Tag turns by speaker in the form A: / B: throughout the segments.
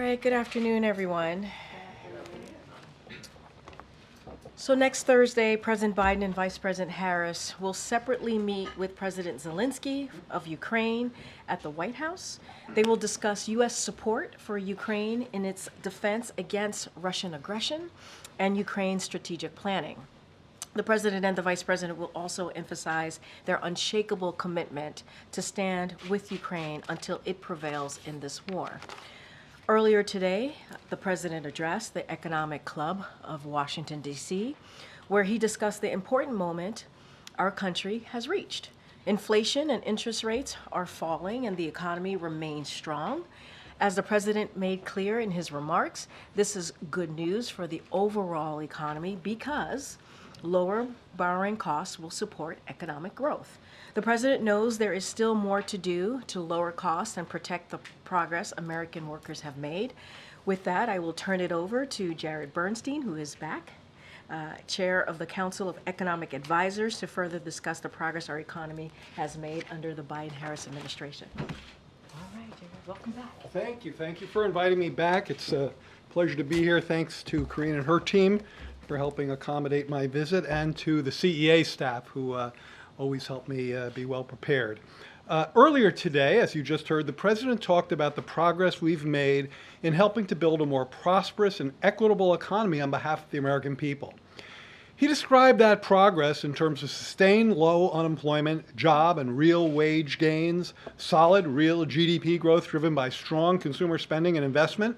A: right, good afternoon, everyone. So next Thursday, President Biden and Vice President Harris will separately meet with President Zelensky of Ukraine at the White House. They will discuss U.S. support for Ukraine in its defense against Russian aggression and Ukraine's strategic planning. The President and the Vice President will also emphasize their unshakable commitment to stand with Ukraine until it prevails in this war. Earlier today, the President addressed the Economic Club of Washington, D.C., where he discussed the important moment our country has reached. Inflation and interest rates are falling and the economy remains strong. As the President made clear in his remarks, this is good news for the overall economy because lower borrowing costs will support economic growth. The President knows there is still more to do to lower costs and protect the progress American workers have made. With that, I will turn it over to Jared Bernstein, who is back, Chair of the Council of Economic Advisors, to further discuss the progress our economy has made under the Biden-Harris administration. All right, Jared, welcome back.
B: Thank you. Thank you for inviting me back. It's a pleasure to be here. Thanks to Karine and her team for helping accommodate my visit, and to the CEA staff who always help me be well prepared. Earlier today, as you just heard, the President talked about the progress we've made in helping to build a more prosperous and equitable economy on behalf of the American people. He described that progress in terms of sustained low unemployment, job and real wage gains, solid real GDP growth driven by strong consumer spending and investment.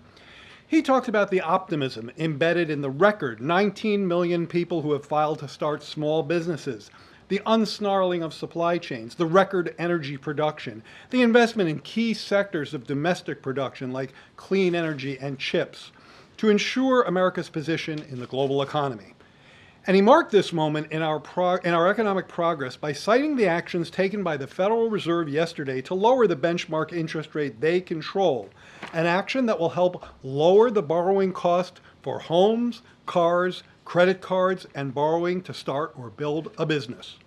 B: He talked about the optimism embedded in the record 19 million people who have filed to start small businesses, the unsnarling of supply chains, the record energy production, the investment in key sectors of domestic production like clean energy and chips to ensure America's position in the global economy. And he marked this moment in our economic progress by citing the actions taken by the Federal Reserve yesterday to lower the benchmark interest rate they control, an action that will help lower the borrowing cost for homes, cars, credit cards, and borrowing to start or build a business.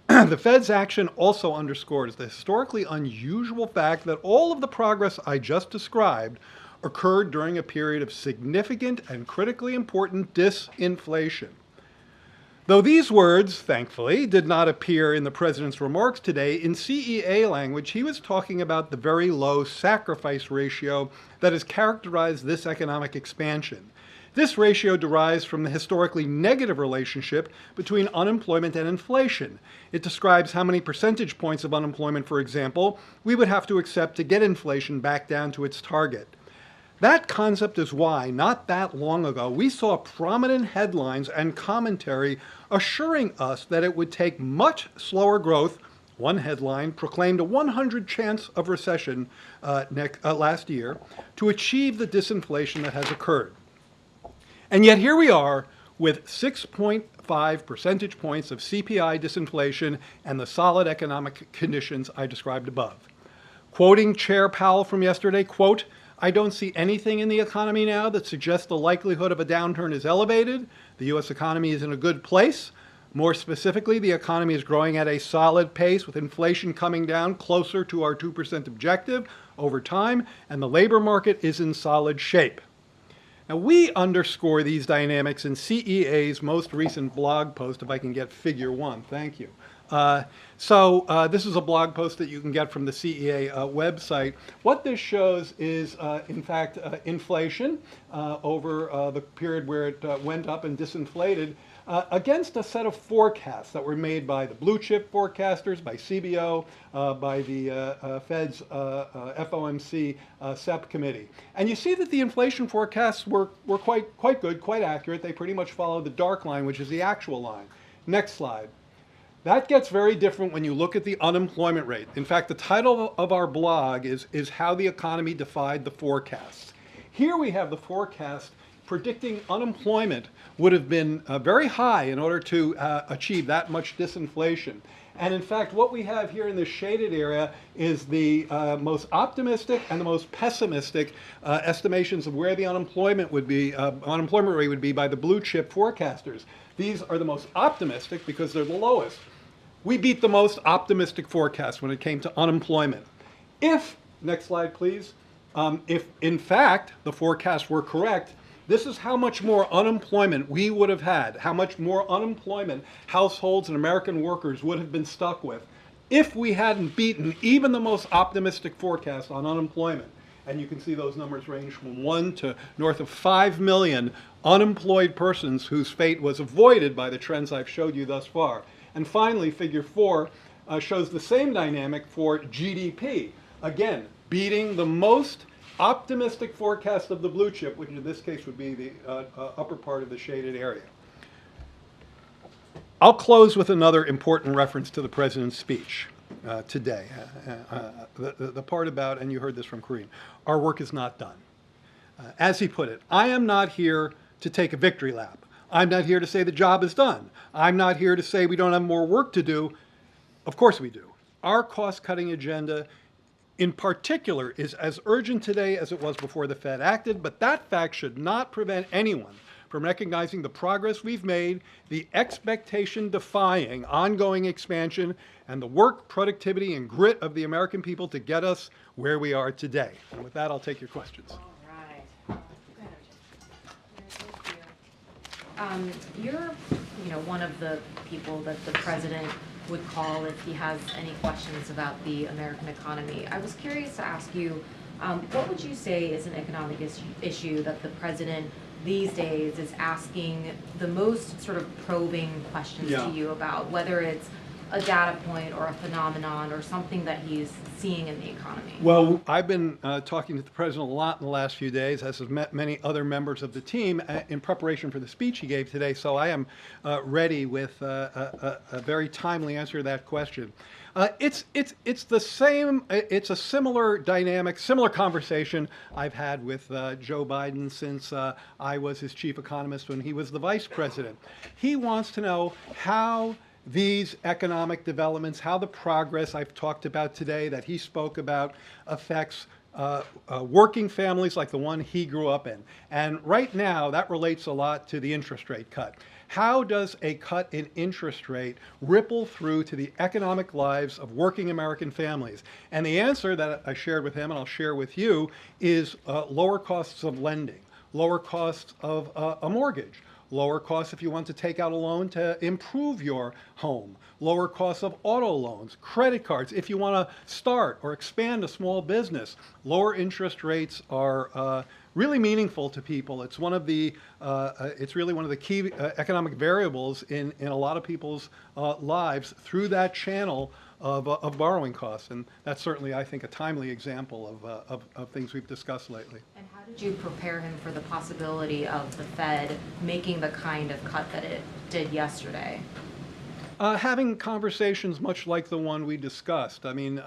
B: The Fed's action also underscores the historically unusual fact that all of the progress I just described occurred during a period of significant and critically important disinflation. Though these words, thankfully, did not appear in the President's remarks today, in CEA language, he was talking about the very low sacrifice ratio that has characterized this economic expansion. This ratio derives from the historically negative relationship between unemployment and inflation. It describes how many percentage points of unemployment, for example, we would have to accept to get inflation back down to its target. That concept is why, not that long ago, we saw prominent headlines and commentary assuring us that it would take much slower growth. One headline proclaimed a 100 chance of recession last year to achieve the disinflation that has occurred. And yet here we are with 6.5 percentage points of CPI disinflation and the solid economic conditions I described above. Quoting Chair Powell from yesterday, quote, "I don't see anything in the economy now that suggests the likelihood of a downturn is elevated. The U.S. economy is in a good place. More specifically, the economy is growing at a solid pace with inflation coming down closer to our 2% objective over time, and the labor market is in solid shape." Now, we underscore these dynamics in CEA's most recent blog post, if I can get figure one. Thank you. This is a blog post that you can get from the CEA website. What this shows is, in fact, inflation over the period where it went up and disinflated against a set of forecasts that were made by the blue chip forecasters, by CBO, by the Fed's FOMC SEP committee. And you see that the inflation forecasts were quite good, quite accurate. They pretty much follow the dark line, which is the actual line. Next slide. That gets very different when you look at the unemployment rate. In fact, the title of our blog is How the Economy Defied the Forecasts. Here we have the forecast predicting unemployment would have been very high in order to achieve that much disinflation. And in fact, what we have here in this shaded area is the most optimistic and the most pessimistic estimations of where the unemployment rate would be by the blue chip forecasters. These are the most optimistic because they're the lowest. We beat the most optimistic forecast when it came to unemployment. If, next slide please, If, in fact, the forecasts were correct, this is how much more unemployment we would have had, how much more unemployment households and American workers would have been stuck with if we hadn't beaten even the most optimistic forecast on unemployment. And you can see those numbers range from 1 to north of 5 million unemployed persons whose fate was avoided by the trends I've showed you thus far. And finally, figure 4 shows the same dynamic for GDP. Again, beating the most optimistic forecast of the blue chip, which in this case would be the upper part of the shaded area. I'll close with another important reference to the president's speech today. The part about, and you heard this from Karine, our work is not done. As he put it, I am not here to take a victory lap. I'm not here to say the job is done. I'm not here to say we don't have more work to do. Of course we do. Our cost-cutting agenda in particular is as urgent today as it was before the Fed acted, but that fact should not prevent anyone from recognizing the progress we've made, the expectation-defying ongoing expansion, and the work, productivity, and grit of the American people to get us where we are today. And with that, I'll take your questions.
C: All right. Go ahead, Thank you. You're, one of the people that the president would call if he has any questions about the American economy. I was curious to ask you, what would you say is an economic issue that the president these days is asking the most sort of probing questions to you about, whether it's a data point or a phenomenon or something that he's seeing in the economy?
B: Well, I've been talking to the president a lot in the last few days, as have met many other members of the team in preparation for the speech he gave today, so I am ready with a very timely answer to that question. It's the same, it's a similar dynamic, similar conversation I've had with Joe Biden since I was his chief economist when he was the vice president. He wants to know how these economic developments, how the progress I've talked about today that he spoke about affects working families like the one he grew up in. And right now, that relates a lot to the interest rate cut. How does a cut in interest rate ripple through to the economic lives of working American families? And the answer that I shared with him and I'll share with you is lower costs of lending, lower costs of a mortgage, lower costs if you want to take out a loan to improve your home, lower costs of auto loans, credit cards if you want to start or expand a small business. Lower interest rates are really meaningful to people. It's one of the, it's really one of the key economic variables in a lot of people's lives through that channel of borrowing costs. And that's certainly, I think, a timely example of things we've discussed lately.
C: And how did you prepare him for the possibility of the Fed making the kind of cut that it did yesterday?
B: Having conversations much like the one we discussed. I mean,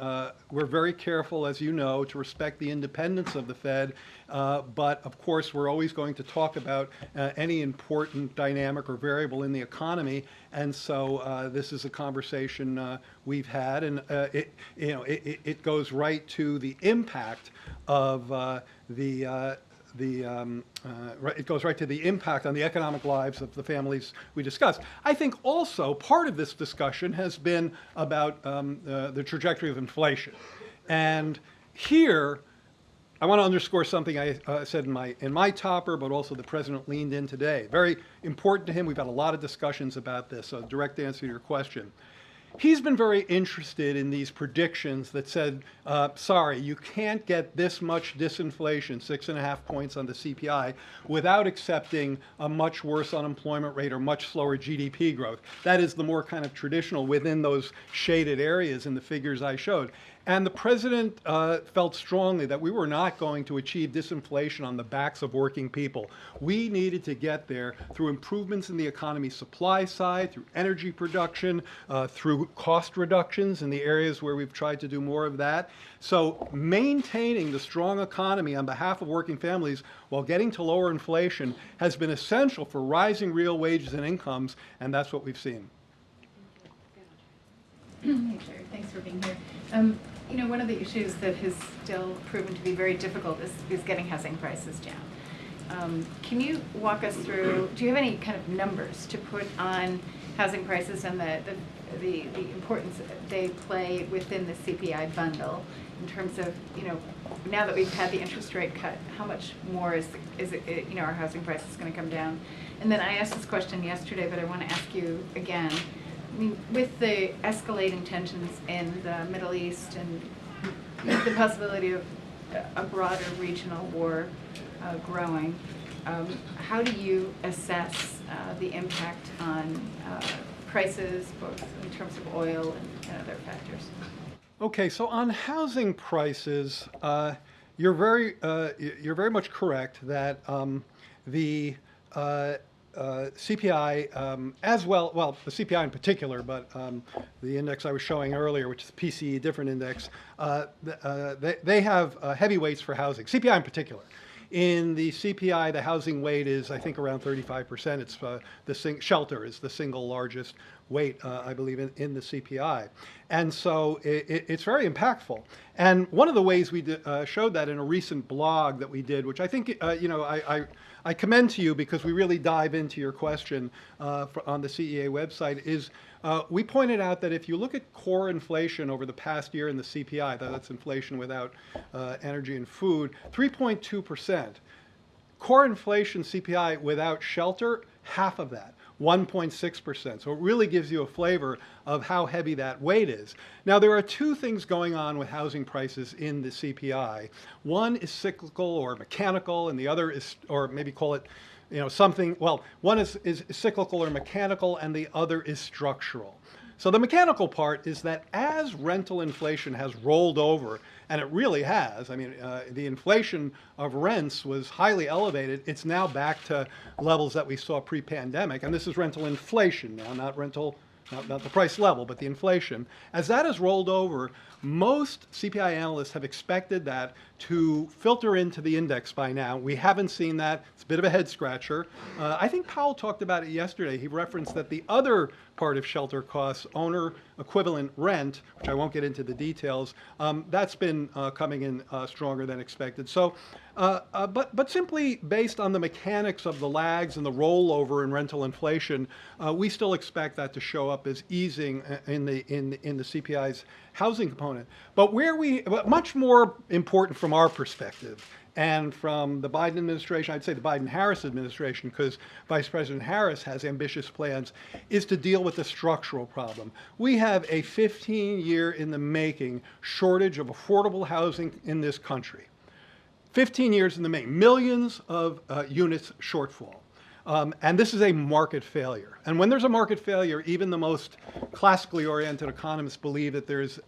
B: we're very careful, as you know, to respect the independence of the Fed, but of course we're always going to talk about any important dynamic or variable in the economy, and so this is a conversation we've had, and it goes right to the impact of it goes right to the impact on the economic lives of the families we discussed. I think also part of this discussion has been about the trajectory of inflation. And here, I want to underscore something I said in my topper, but also the president leaned in today. Very important to him. We've had a lot of discussions about this, so direct answer to your question. He's been very interested in these predictions that said, sorry, you can't get this much disinflation, 6.5 points on the CPI, without accepting a much worse unemployment rate or much slower GDP growth. That is the more kind of traditional within those shaded areas in the figures I showed. And the president felt strongly that we were not going to achieve disinflation on the backs of working people. We needed to get there through improvements in the economy's supply side, through energy production, through cost reductions in the areas where we've tried to do more of that. So maintaining the strong economy on behalf of working families while getting to lower inflation has been essential for rising real wages and incomes, and that's what we've seen.
D: Hey, Jerry. Thanks for being here. One of the issues that has still proven to be very difficult is getting housing prices down. Can you walk us through, do you have any kind of numbers to put on housing prices and the the importance they play within the CPI bundle in terms of, now that we've had the interest rate cut, how much more is it, our housing prices going to come down? And then I asked this question yesterday, but I want to ask you again. I mean, with the escalating tensions in the Middle East and the possibility of a broader regional war growing, how do you assess the impact on prices, both in terms of oil and other factors?
B: Okay, so on housing prices, you're very much correct that the CPI, as well, the CPI in particular, but the index I was showing earlier, which is the PCE different index, they have heavy weights for housing, CPI in particular. In the CPI, the housing weight is, I think, around 35%. It's shelter is the single largest weight, I believe, in the CPI. And so it's very impactful. And one of the ways we showed that in a recent blog that we did, which I think, I commend to you because we really dive into your question on the CEA website, is we pointed out that if you look at core inflation over the past year in the CPI, that's inflation without energy and food, 3.2%. Core inflation CPI without shelter, half of that, 1.6%. So it really gives you a flavor of how heavy that weight is. Now, there are two things going on with housing prices in the CPI. One is cyclical or mechanical, and the other is, or maybe call it, something, well, one is cyclical or mechanical, and the other is structural. So the mechanical part is that as rental inflation has rolled over, and it really has, I mean, the inflation of rents was highly elevated. It's now back to levels that we saw pre-pandemic, and this is rental inflation now, not the price level, but the inflation. As that has rolled over, most CPI analysts have expected that to filter into the index by now. We haven't seen that. It's a bit of a head scratcher. I think Powell talked about it yesterday. He referenced that the other part of shelter costs, owner equivalent rent, which I won't get into the details, that's been coming in stronger than expected. So, but simply based on the mechanics of the lags and the rollover in rental inflation, we still expect that to show up as easing in the CPI's housing component. But much more important from our perspective, and from the Biden administration, I'd say the Biden-Harris administration, because Vice President Harris has ambitious plans, is to deal with the structural problem. We have a 15-year in the making shortage of affordable housing in this country. 15 years in the making, millions of units shortfall. And this is a market failure. And when there's a market failure, even the most classically oriented economists believe that there's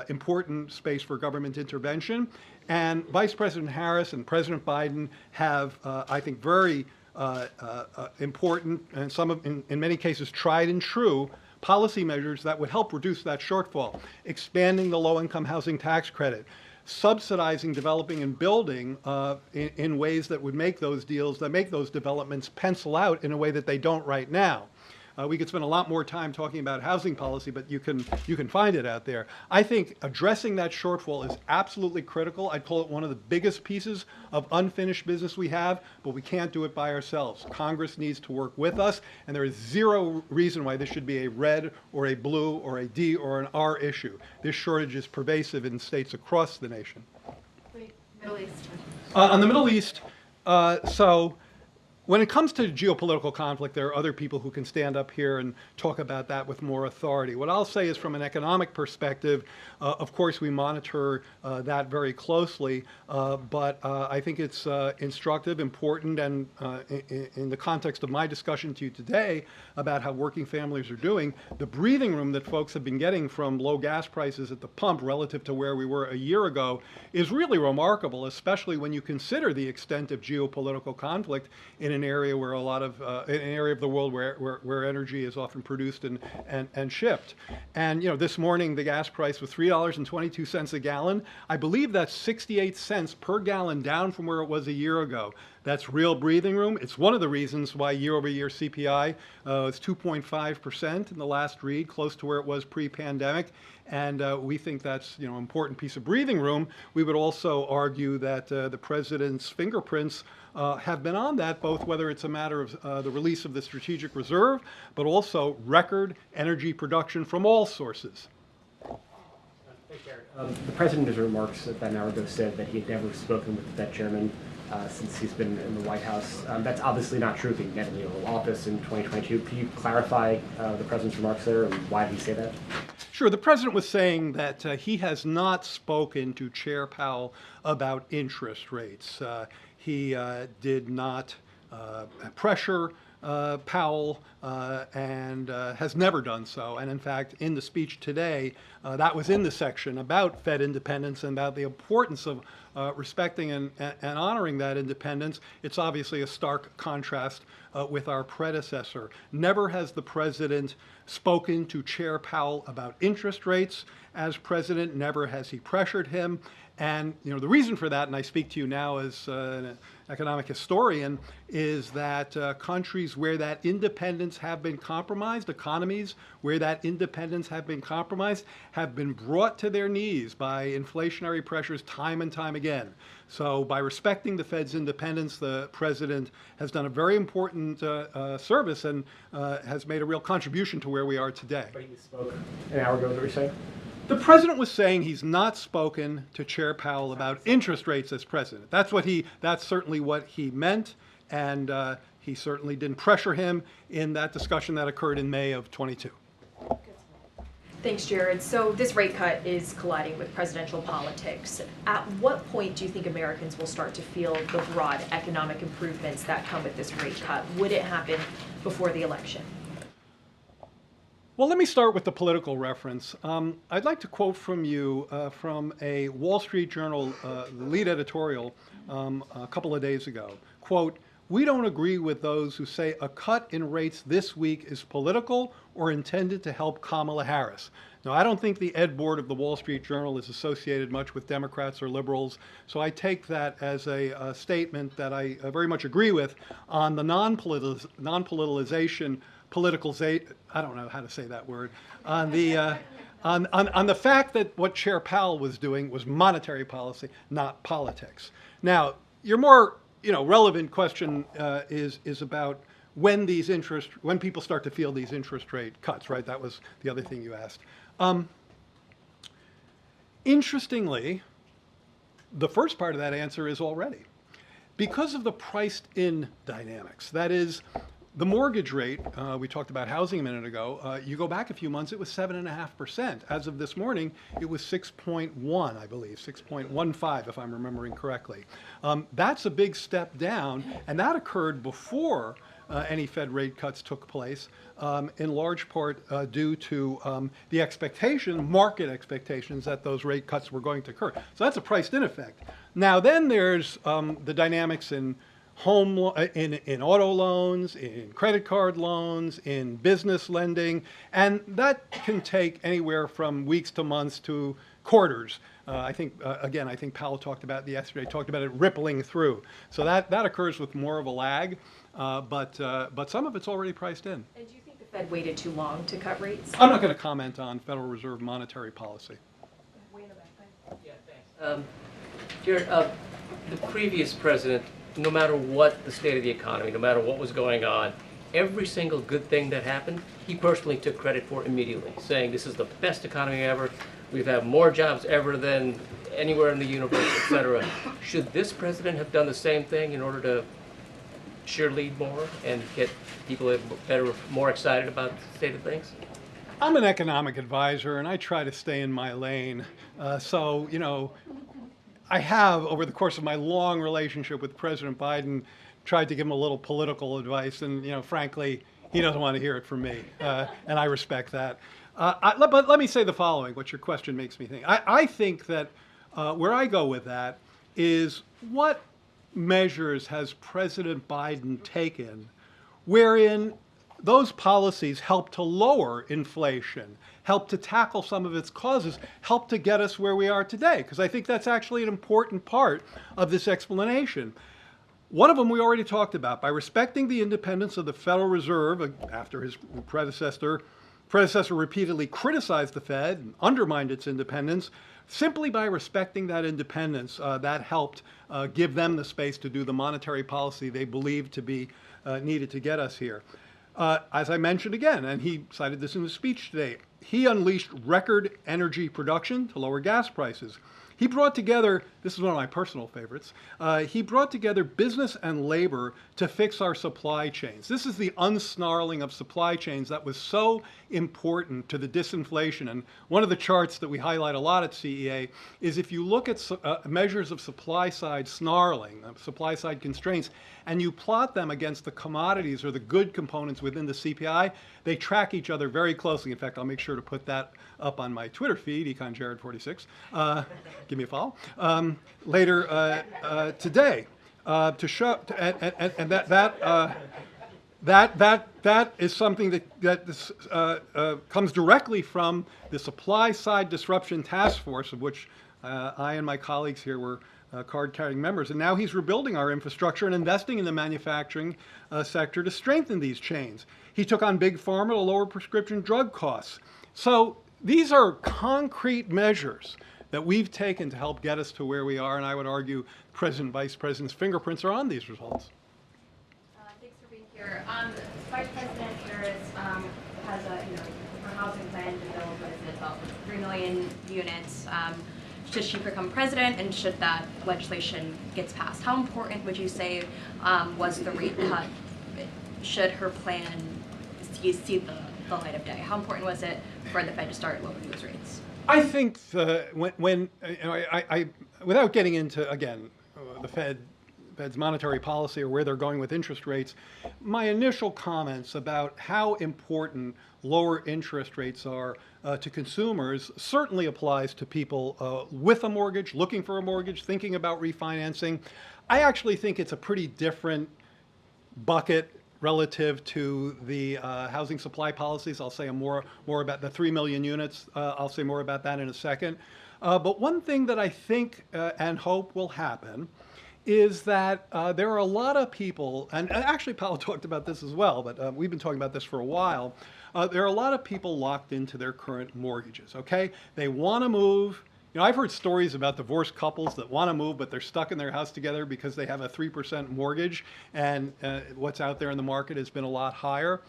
B: important space for government intervention. And Vice President Harris and President Biden have, I think, very important, and in many cases tried and true, policy measures that would help reduce that shortfall. Expanding the low-income housing tax credit, subsidizing developing and building in ways that would make those deals, that make those developments pencil out in a way that they don't right now. We could spend a lot more time talking about housing policy, but you can find it out there. I think addressing that shortfall is absolutely critical. I'd call it one of the biggest pieces of unfinished business we have, but we can't do it by ourselves. Congress needs to work with us, and there is zero reason why this should be a red or a blue or a D or an R issue. This shortage is pervasive in states across the nation.
D: Middle East.
B: On the Middle East, so when it comes to geopolitical conflict, there are other people who can stand up here and talk about that with more authority. What I'll say is, from an economic perspective, of course, we monitor that very closely, but I think it's instructive, important, and in the context of my discussion to you today about how working families are doing, the breathing room that folks have been getting from low gas prices at the pump relative to where we were a year ago is really remarkable, especially when you consider the extent of geopolitical conflict in an area where an area of the world where energy is often produced and shipped. And this morning the gas price was $3.22 a gallon. I believe that's 68 cents per gallon down from where it was a year ago. That's real breathing room. It's one of the reasons why year-over-year CPI is 2.5% in the last read, close to where it was pre-pandemic. And we think that's an important piece of breathing room. We would also argue that the president's fingerprints have been on that, both whether it's a matter of the release of the strategic reserve, but also record energy production from all sources.
E: The president, in his remarks about an hour ago, said that he had never spoken with the Fed chairman since he's been in the White House. That's obviously not true, being net in the Oval Office in 2022. Can you clarify the president's remarks there and why did he say that?
B: Sure. The president was saying that he has not spoken to Chair Powell about interest rates. He did not pressure Powell and has never done so. And in fact, in the speech today, that was in the section about Fed independence and about the importance of respecting and honoring that independence. It's obviously a stark contrast with our predecessor. Never has the president spoken to Chair Powell about interest rates as president. Never has he pressured him. And the reason for that, and I speak to you now as an economic historian, is that countries where that independence have been compromised, economies where that independence have been compromised, have been brought to their knees by inflationary pressures time and time again. So by respecting the Fed's independence, the president has done a very important service and has made a real contribution to where we are today.
E: But he spoke an hour ago, is that what you're saying?
B: The president was saying he's not spoken to Chair Powell about interest rates as president. That's certainly what he meant, and he certainly didn't pressure him in that discussion that occurred in May of 22.
F: Thanks, Jared. So this rate cut is colliding with presidential politics. At what point do you think Americans will start to feel the broad economic improvements that come with this rate cut? Would it happen before the election?
B: Well, let me start with the political reference. I'd like to quote from you from a Wall Street Journal lead editorial a couple of days ago. Quote, "We don't agree with those who say a cut in rates this week is political or intended to help Kamala Harris." Now, I don't think the ed board of the Wall Street Journal is associated much with Democrats or liberals, so I take that as a statement that I very much agree with on the non-politicalization, I don't know how to say that word, on the on the fact that what Chair Powell was doing was monetary policy, not politics. Now, your more relevant question is about when people start to feel these interest rate cuts, right? That was the other thing you asked. Interestingly, the first part of that answer is already. Because of the priced-in dynamics, that is, the mortgage rate, we talked about housing a minute ago, you go back a few months, it was 7.5%. As of this morning, it was 6.1, I believe, 6.15 if I'm remembering correctly. That's a big step down, and that occurred before any Fed rate cuts took place, in large part due to the market expectations that those rate cuts were going to occur. So that's a priced-in effect. Now then there's the dynamics in in auto loans, in credit card loans, in business lending, and that can take anywhere from weeks to months to quarters. I think Powell talked about it rippling through. So that occurs with more of a lag, but some of it's already priced in.
F: And do you think the Fed waited too long to cut rates?
B: I'm not going to comment on Federal Reserve monetary policy.
G: Yeah, thanks. Jared, the previous president, no matter what the state of the economy, no matter what was going on, every single good thing that happened, he personally took credit for immediately, saying this is the best economy ever, we've had more jobs ever than anywhere in the universe, etc. Should this president have done the same thing in order to cheerlead more and get people more excited about the state of things?
B: I'm an economic advisor, and I try to stay in my lane. I have, over the course of my long relationship with President Biden, tried to give him a little political advice, and frankly, he doesn't want to hear it from me, and I respect that. But let me say the following, what your question makes me think. I think that where I go with that is what measures has President Biden taken wherein those policies help to lower inflation, help to tackle some of its causes, help to get us where we are today? Because I think that's actually an important part of this explanation. One of them we already talked about. By respecting the independence of the Federal Reserve, after his predecessor predecessor repeatedly criticized the Fed and undermined its independence. Simply by respecting that independence, that helped give them the space to do the monetary policy they believed to be needed to get us here. As I mentioned again, and he cited this in his speech today, he unleashed record energy production to lower gas prices. He brought together, this is one of my personal favorites, he brought together business and labor to fix our supply chains. This is the unsnarling of supply chains that was so important to the disinflation. And one of the charts that we highlight a lot at CEA is if you look at measures of supply side snarling, supply side constraints, and you plot them against the commodities or the good components within the CPI, they track each other very closely. In fact, I'll make sure to put that up on my Twitter feed, EconJared46. Give me a follow. Later today to show, and that is something that comes directly from the supply side disruption task force, of which I and my colleagues here were card-carrying members. And now he's rebuilding our infrastructure and investing in the manufacturing sector to strengthen these chains. He took on Big Pharma to lower prescription drug costs. So these are concrete measures that we've taken to help get us to where we are, and I would argue President and Vice President's fingerprints are on these results.
H: Thanks for being here. Vice President Harris has a housing plan developed with about 3 million units. Should she become president, and should that legislation gets passed, how important would you say was the rate cut? Should her plan see the light of day? How important was it for the Fed to start lowering those rates?
B: I think when without getting into, again, the Fed's monetary policy or where they're going with interest rates, my initial comments about how important lower interest rates are to consumers certainly applies to people with a mortgage, looking for a mortgage, thinking about refinancing. I actually think it's a pretty different bucket relative to the housing supply policies. I'll say more about the 3 million units. I'll say more about that in a second. But one thing that I think and hope will happen is that there are a lot of people, and actually Paolo talked about this as well, but we've been talking about this for a while. There are a lot of people locked into their current mortgages, okay? They want to move. You know, I've heard stories about divorced couples that want to move, but they're stuck in their house together because they have a 3% mortgage, and what's out there in the market has been a lot higher.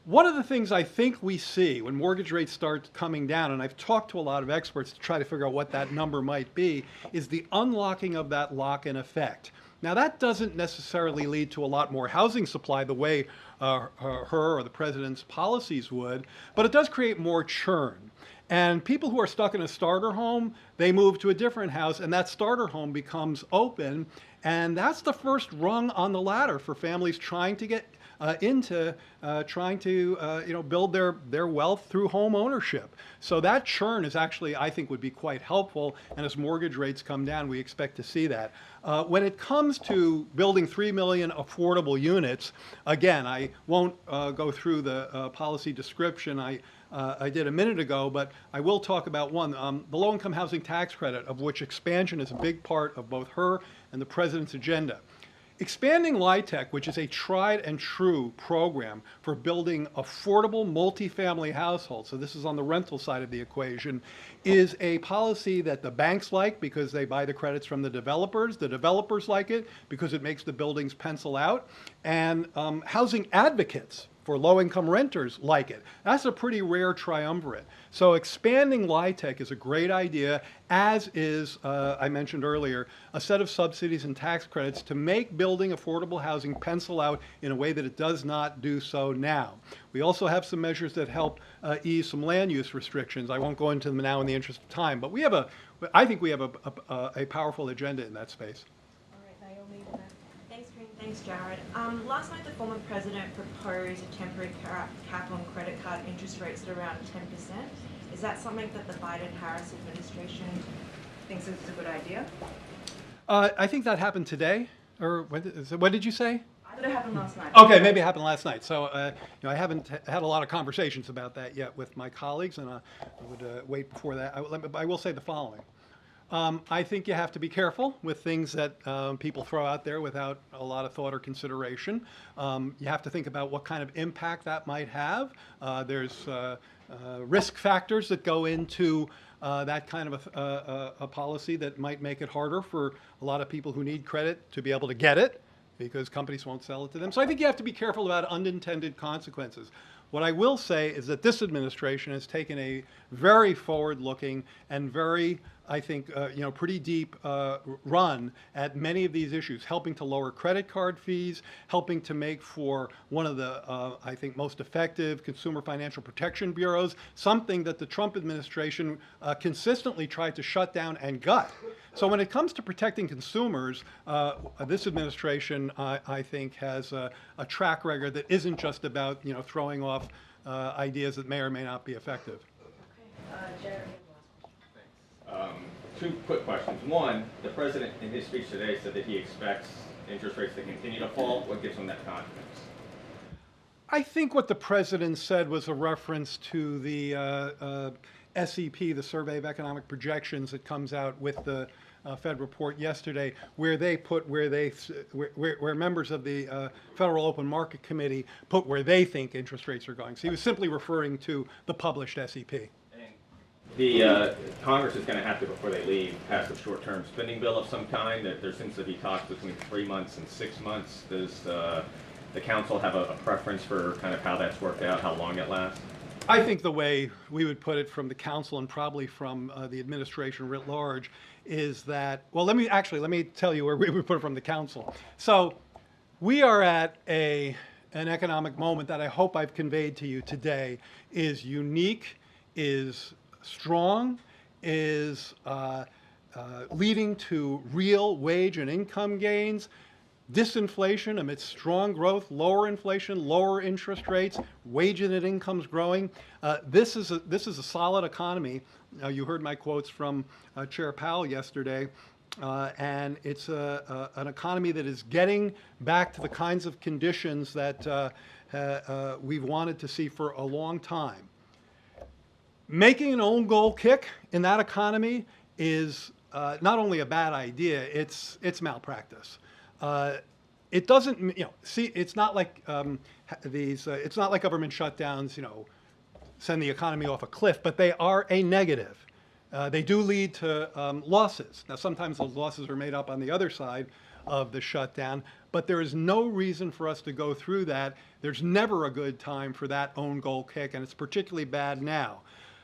B: One of the things I think we see when mortgage rates start coming down, and I've talked to a lot of experts to try to figure out what that number might be, is the unlocking of that lock-in effect. Now, that doesn't necessarily lead to a lot more housing supply the way her or the president's policies would, but it does create more churn. And people who are stuck in a starter home, they move to a different house, and that starter home becomes open, and that's the first rung on the ladder for families trying to get build their wealth through home ownership. So that churn is actually, I think, would be quite helpful, and as mortgage rates come down, we expect to see that. When it comes to building 3 million affordable units, again, I won't go through the policy description I did a minute ago, but I will talk about one, the low-income housing tax credit, of which expansion is a big part of both her and the president's agenda. Expanding LIHTC, which is a tried and true program for building affordable multifamily households, so this is on the rental side of the equation, is a policy that the banks like because they buy the credits from the developers like it because it makes the buildings pencil out, and housing advocates for low-income renters like it. That's a pretty rare triumvirate. So expanding LIHTC is a great idea, as is, I mentioned earlier, a set of subsidies and tax credits to make building affordable housing pencil out in a way that it does not do so now. We also have some measures that help ease some land use restrictions. I won't go into them now in the interest of time, but I think we have a powerful agenda in that space.
I: Thanks, Jared. Last night, the former president proposed a temporary cap on credit card interest rates at around 10%. Is that something that the Biden-Harris administration thinks is a good idea?
B: I think that happened today, or what did you say?
I: I thought it happened last night.
B: Okay, maybe it happened last night. So I haven't had a lot of conversations about that yet with my colleagues, and I would wait before that. I will say the following. I think you have to be careful with things that people throw out there without a lot of thought or consideration. You have to think about what kind of impact that might have. There's risk factors that go into that kind of a policy that might make it harder for a lot of people who need credit to be able to get it because companies won't sell it to them. So I think you have to be careful about unintended consequences. What I will say is that this administration has taken a very forward-looking and very, I think, pretty deep run at many of these issues, helping to lower credit card fees, helping to make for one of the, I think, most effective consumer financial protection bureaus, something that the Trump administration consistently tried to shut down and gut. So when it comes to protecting consumers, this administration, I think, has a track record that isn't just about, throwing off ideas that may or may not be effective.
F: Jared.
J: Two quick questions. One, the president in his speech today said that he expects interest rates to continue to fall. What gives him that confidence?
B: I think what the president said was a reference to the SEP, the Survey of Economic Projections that comes out with the Fed report yesterday, where they put where members of the Federal Open Market Committee put where they think interest rates are going. So he was simply referring to the published SEP.
J: The Congress is going to have to, before they leave, pass a short-term spending bill of some kind. That there seems to be talks between 3 months and 6 months. Does the council have a preference for kind of how that's worked out, how long it lasts?
B: I think the way we would put it from the council and probably from the administration writ large is that, well, let me tell you where we would put it from the council. So we are at an economic moment that I hope I've conveyed to you today is unique, is strong, is leading to real wage and income gains, disinflation amidst strong growth, lower inflation, lower interest rates, wages and incomes growing. This is a solid economy. You heard my quotes from Chair Powell yesterday. And it's an economy that is getting back to the kinds of conditions that we've wanted to see for a long time. Making an own goal kick in that economy is not only a bad idea, it's malpractice. It doesn't, it's not like it's not like government shutdowns, send the economy off a cliff, but they are a negative. They do lead to losses. Now, sometimes those losses are made up on the other side of the shutdown, but there is no reason for us to go through that. There's never a good time for that own goal kick, and it's particularly bad now.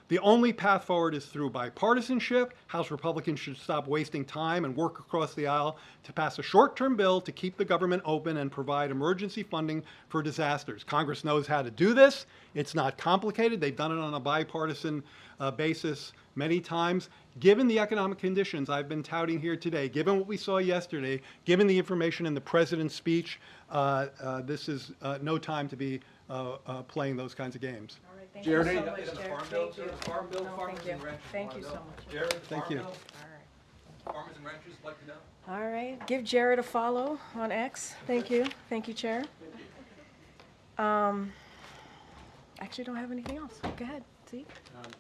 B: The only path forward is through bipartisanship. House Republicans should stop wasting time and work across the aisle to pass a short-term bill to keep the government open and provide emergency funding for disasters. Congress knows how to do this. It's not complicated. They've done it on a bipartisan basis many times. Given the economic conditions I've been touting here today, given what we saw yesterday, given the information in the president's speech, this is no time to be playing those kinds of games.
A: All right, thank
K: Jared,
A: you so
K: in
A: much,
K: the
A: Jared.
K: farm bill,
A: Thank you.
K: farm bill,
A: No,
K: farmers
A: thank you.
K: and ranchers
A: Thank
K: wanna
A: you
K: know.
A: so much.
K: Jared,
B: Thank
K: farm
B: you.
K: bill,
A: All right.
K: farmers and ranchers like to know.
A: All right, give Jared a follow on X. Thank you. Thank you, Chair. Actually don't have anything else. Go ahead, see?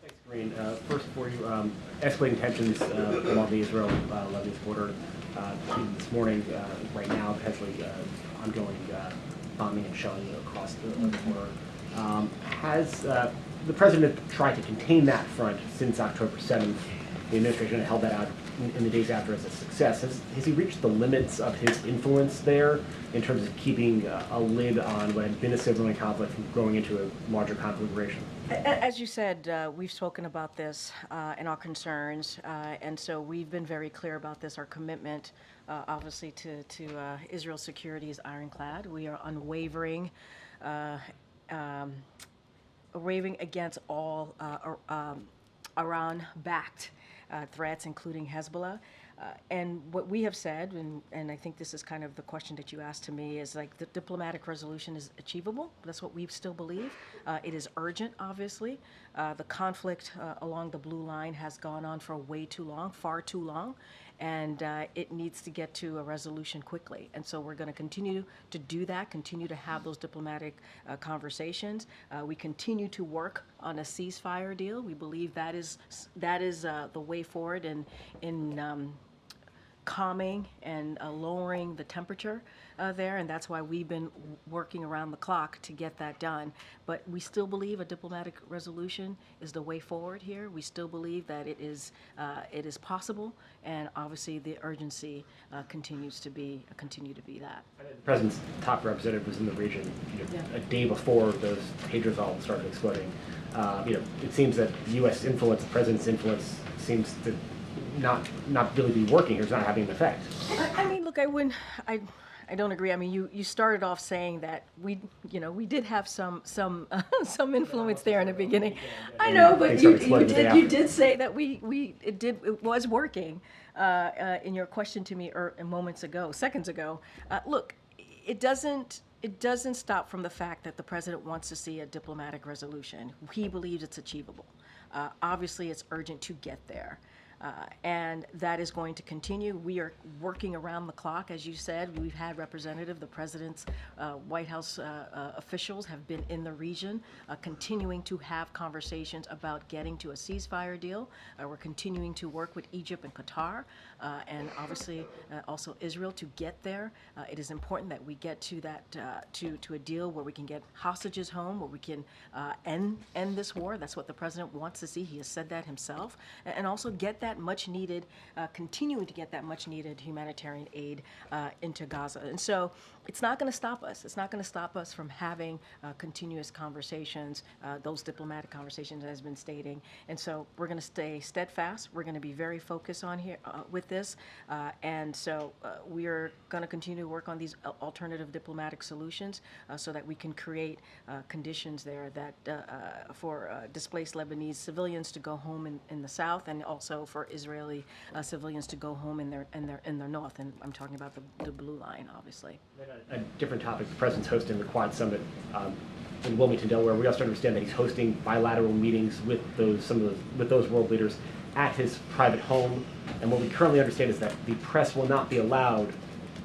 E: Thanks, Karine. First for you, escalating tensions along the Israel-Lebanese border. Even this morning, right now, potentially ongoing bombing and shelling across the border. Has the president tried to contain that front since October 7th? The administration held that out in the days after as a success. Has he reached the limits of his influence there in terms of keeping a lid on what had been a civilian conflict from growing into a larger conflagration?
A: As you said, we've spoken about this and our concerns, and so we've been very clear about this. Our commitment, obviously, to Israel's security is ironclad. We are unwavering, waving against all Iran-backed threats, including Hezbollah. And what we have said, and I think this is kind of the question that you asked to me, is like the diplomatic resolution is achievable. That's what we still believe. It is urgent, obviously. The conflict along the blue line has gone on for way too long, far too long, and it needs to get to a resolution quickly. And so we're going to continue to do that, continue to have those diplomatic conversations. We continue to work on a ceasefire deal. We believe that is the way way forward in calming and lowering the temperature there, and that's why we've been working around the clock to get that done. But we still believe a diplomatic resolution is the way forward here. We still believe that it is possible, and obviously the urgency continue to be that.
E: The president's top representative was in the region a day before those pagers all started exploding. It seems that the U.S. influence, the president's influence, seems to not really be working or is not having an effect.
A: I mean, look, I don't agree. I mean, you started off saying that we did have some some influence there in the beginning. I know, but you did say that it was working in your question to me seconds ago. Look, it doesn't stop from the fact that the president wants to see a diplomatic resolution. He believes it's achievable. Obviously, it's urgent to get there. And that is going to continue. We are working around the clock, as you said. We've had the president's White House officials have been in the region, continuing to have conversations about getting to a ceasefire deal. We're continuing to work with Egypt and Qatar, and obviously also Israel to get there. It is important that we get to that to a deal where we can get hostages home, where we can end this war. That's what the president wants to see. He has said that himself, and also get that much needed, continuing to get that much needed humanitarian aid into Gaza. And so it's not going to stop us. It's not going to stop us from having continuous conversations, those diplomatic conversations as been stating. And so we're going to stay steadfast. We're going to be very focused on here with this. And so we are going to continue to work on these alternative diplomatic solutions so that we can create conditions there that for displaced Lebanese civilians to go home in the south, and also for Israeli civilians to go home in their north, and I'm talking about the blue line, obviously.
E: A different topic: the president's hosting the Quad Summit in Wilmington, Delaware. We also understand that he's hosting bilateral meetings with those world leaders at his private home. And what we currently understand is that the press will not be allowed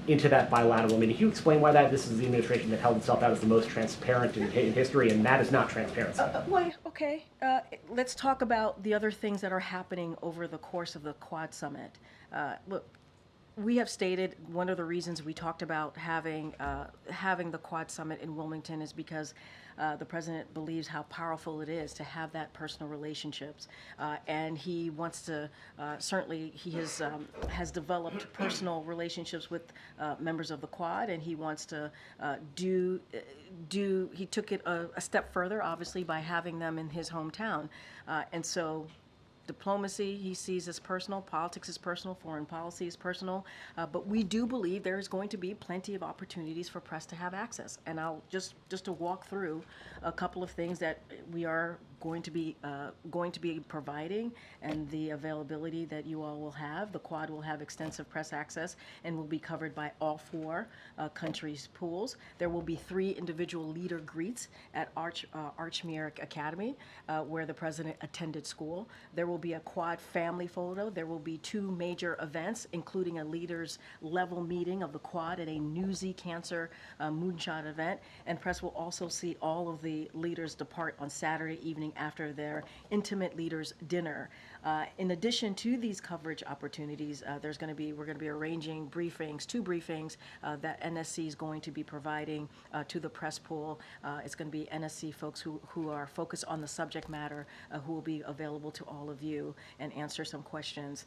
E: into that bilateral meeting. Can you explain why that? This is the administration that held itself out as the most transparent in history, and that is not transparency.
A: Okay. Let's talk about the other things that are happening over the course of the Quad Summit. Look, we have stated one of the reasons we talked about having the Quad Summit in Wilmington is because the president believes how powerful it is to have that personal relationships, and he wants to certainly he has developed personal relationships with members of the Quad, and he wants to he took it a step further, obviously, by having them in his hometown, and so. Diplomacy he sees as personal, politics is personal, foreign policy is personal, but we do believe there is going to be plenty of opportunities for press to have access. And I'll just to walk through a couple of things that we are going to be providing, and the availability that you all will have. The Quad will have extensive press access and will be covered by all four countries' pools. There will be 3 individual leader greets at Archmere Academy, where the president attended school. There will be a Quad family photo. There will be 2 major events, including a leaders level meeting of the Quad at a Newsy Cancer Moonshot event. And press will also see all of the leaders depart on Saturday evening after their intimate leaders dinner. In addition to these coverage opportunities, we're going to be arranging 2 briefings that NSC is going to be providing to the press pool. It's going to be NSC folks who are focused on the subject matter, who will be available to all of you and answer some questions.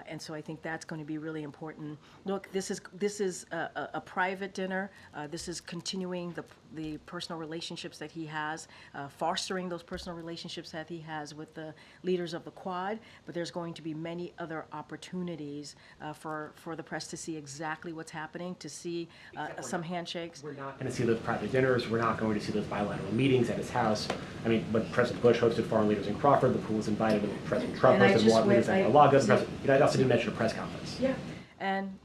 A: And so I think that's going to be really important. Look, this is a private dinner. This is continuing the personal relationships that he has, fostering those personal relationships that he has with the leaders of the Quad. But there's going to be many other opportunities for the press to see exactly what's happening, to see some handshakes.
E: We're not going to see those private dinners. We're not going to see those bilateral meetings at his house. I mean, when President Bush hosted foreign leaders in Crawford, the pool was invited. When President Trump hosted leaders at Mar-a-Lago, I also didn't mention a press conference.
A: Yeah, and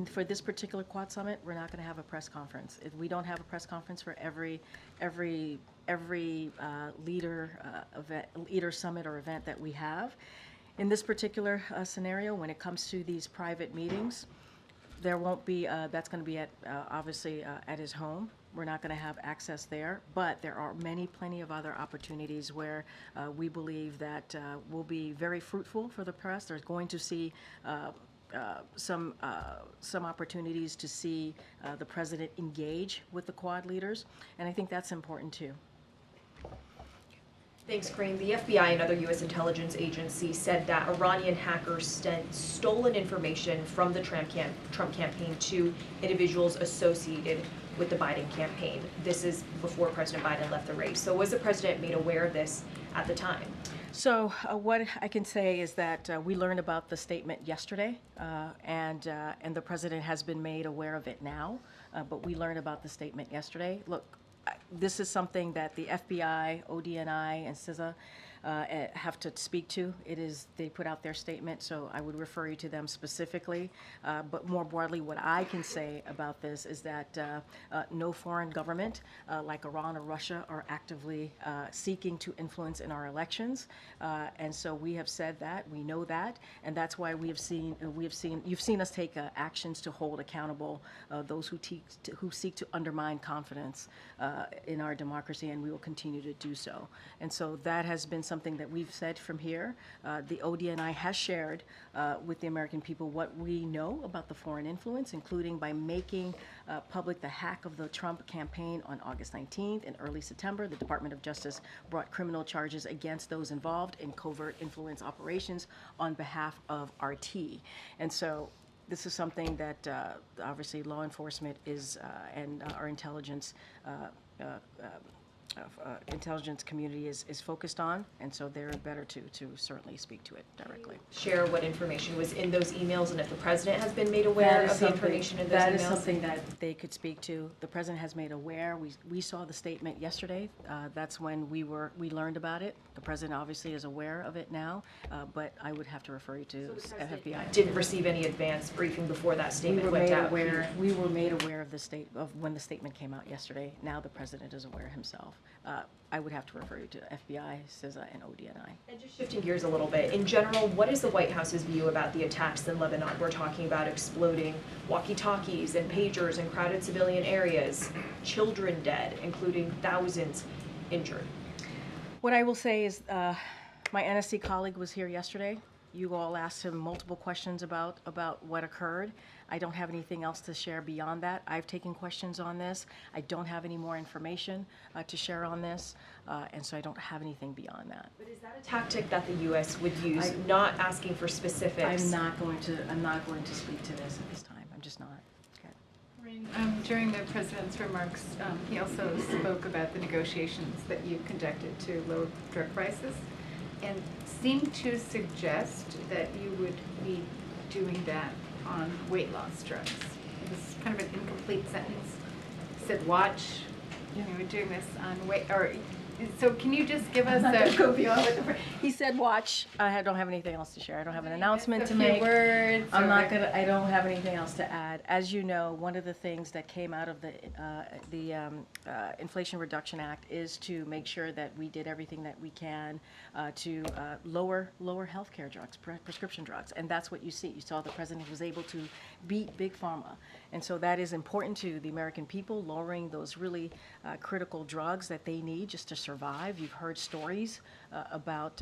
A: for this particular Quad Summit, we're not going to have a press conference. We don't have a press conference for every leader summit or event that we have. In this particular scenario, when it comes to these private meetings, there won't be. That's going to be at obviously at his home. We're not going to have access there, but there are plenty of other opportunities where we believe that will be very fruitful for the press. There's going to see some opportunities to see the president engage with the Quad leaders, and I think that's important too.
F: Thanks, Karine. The FBI and other U.S. intelligence agencies said that Iranian hackers sent stolen information from the Trump campaign to individuals associated with the Biden campaign. This is before President Biden left the race. So was the president made aware of this at the time?
A: So what I can say is that we learned about the statement yesterday, and the president has been made aware of it now, but we learned about the statement yesterday. Look, this is something that the FBI, ODNI, and CISA have to speak to. They put out their statement, so I would refer you to them specifically. But more broadly, what I can say about this is that no foreign government like Iran or Russia are actively seeking to influence in our elections. And so we have said that, we know that, and that's why you've seen us take actions to hold accountable those who seek to undermine confidence in our democracy, and we will continue to do so. And so that has been something that we've said from here. The ODNI has shared with the American people what we know about the foreign influence, including by making public the hack of the Trump campaign on August 19th. In early September, the Department of Justice brought criminal charges against those involved in covert influence operations on behalf of RT. And so this is something that obviously law enforcement and our intelligence community is focused on, and so they're better to certainly speak to it directly.
F: Share what information was in those emails, and if the president has been made aware of the information in those emails?
A: That is something that they could speak to. The president has made aware. We saw the statement yesterday. That's when we learned about it. The president obviously is aware of it now, but I would have to refer you to FBI.
F: Didn't receive any advance briefing before that statement went out?
A: We were made aware of when the statement came out yesterday. Now the president is aware himself. I would have to refer you to FBI, CISA, and ODNI.
F: And just shifting gears a little bit, in general, what is the White House's view about the attacks in Lebanon? We're talking about exploding walkie-talkies and pagers in crowded civilian areas, children dead, including thousands injured.
A: What I will say is my NSC colleague was here yesterday. You all asked him multiple questions about what occurred. I don't have anything else to share beyond that. I've taken questions on this. I don't have any more information to share on this, and so I don't have anything beyond that.
F: But is that a tactic that the U.S. would use, not asking for specifics?
A: I'm not going to speak to this at this time. I'm just not.
D: During the president's remarks, he also spoke about the negotiations that you conducted to lower drug prices, and seemed to suggest that you would be doing that on weight loss drugs. It was kind of an incomplete sentence. It said, watch, you were doing this on weight, or, so can you just give us a...
A: He said, watch. I don't have anything else to share. I don't have an announcement to
D: few
A: make.
D: words,
A: I don't have anything else to add. As you know, one of the things that came out of the Inflation Reduction Act is to make sure that we did everything that we can to lower healthcare drugs, prescription drugs, and that's what you see. You saw the president was able to beat Big Pharma, and so that is important to the American people, lowering those really critical drugs that they need just to survive. You've heard stories about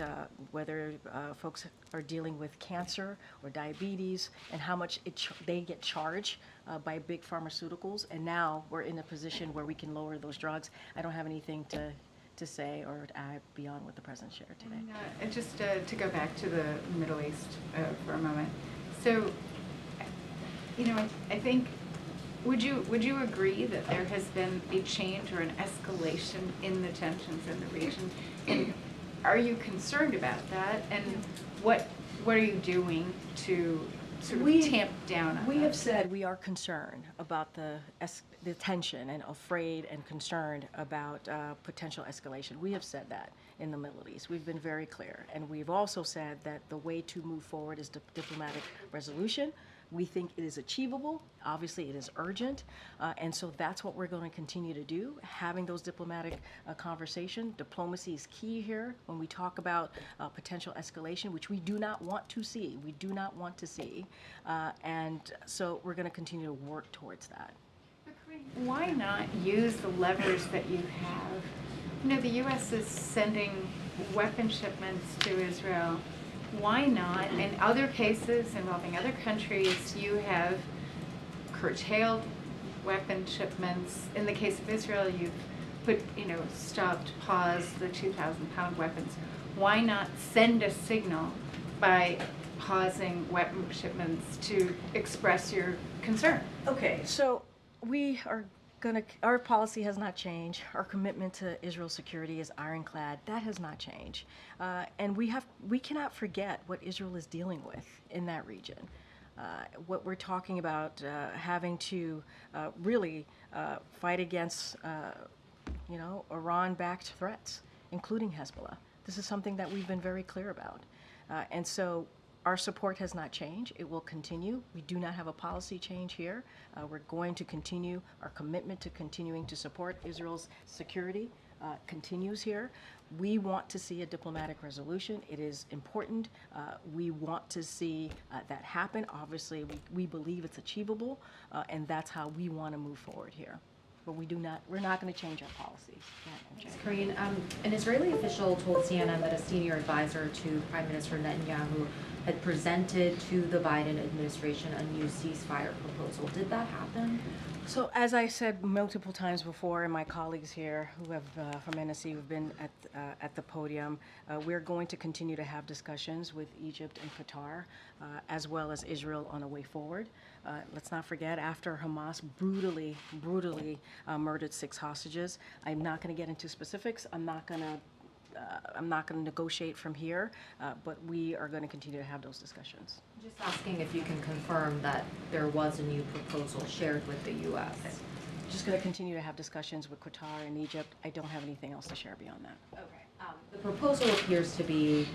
A: whether folks are dealing with cancer or diabetes and how much they get charged by big pharmaceuticals, and now we're in a position where we can lower those drugs. I don't have anything to say or to add beyond what the president shared today.
D: And just to go back to the Middle East for a moment. So, I think, would you agree that there has been a change or an escalation in the tensions in the region? And are you concerned about that? And what are you doing to sort of tamp down on that?
A: We have said we are concerned about the tension and afraid and concerned about potential escalation. We have said that in the Middle East. We've been very clear. And we've also said that the way to move forward is diplomatic resolution. We think it is achievable. Obviously, it is urgent. And so that's what we're going to continue to do, having those diplomatic conversations. Diplomacy is key here when we talk about potential escalation, which we do not want to see. We do not want to see. And so we're going to continue to work towards that.
D: But Karine, why not use the levers that you have? You know, the U.S. is sending weapon shipments to Israel. Why not, in other cases involving other countries, you have curtailed weapon shipments. In the case of Israel, you've stopped, paused the 2,000-pound weapons. Why not send a signal by pausing weapon shipments to express your concern?
A: Okay, so our policy has not changed. Our commitment to Israel's security is ironclad. That has not changed. And we cannot forget what Israel is dealing with in that region. What we're talking about, having to really fight against, Iran-backed threats, including Hezbollah. This is something that we've been very clear about. And so our support has not changed. It will continue. We do not have a policy change here. We're going to continue. Our commitment to continuing to support Israel's security continues here. We want to see a diplomatic resolution. It is important. We want to see that happen. Obviously, we believe it's achievable, and that's how we want to move forward here. But we're not going to change our policies.
C: Thanks, Karine. An Israeli official told CNN that a senior advisor to Prime Minister Netanyahu had presented to the Biden administration a new ceasefire proposal. Did that happen?
A: So as I said multiple times before, and my colleagues here who have from NSC who've been at the podium, we're going to continue to have discussions with Egypt and Qatar, as well as Israel on a way forward. Let's not forget, after Hamas brutally murdered 6 hostages, I'm not going to get into specifics. I'm not going to negotiate from here, but we are going to continue to have those discussions.
C: Just asking if you can confirm that there was a new proposal shared with the U.S.
A: Just going to continue to have discussions with Qatar and Egypt. I don't have anything else to share beyond that.
C: Okay. The proposal appears to be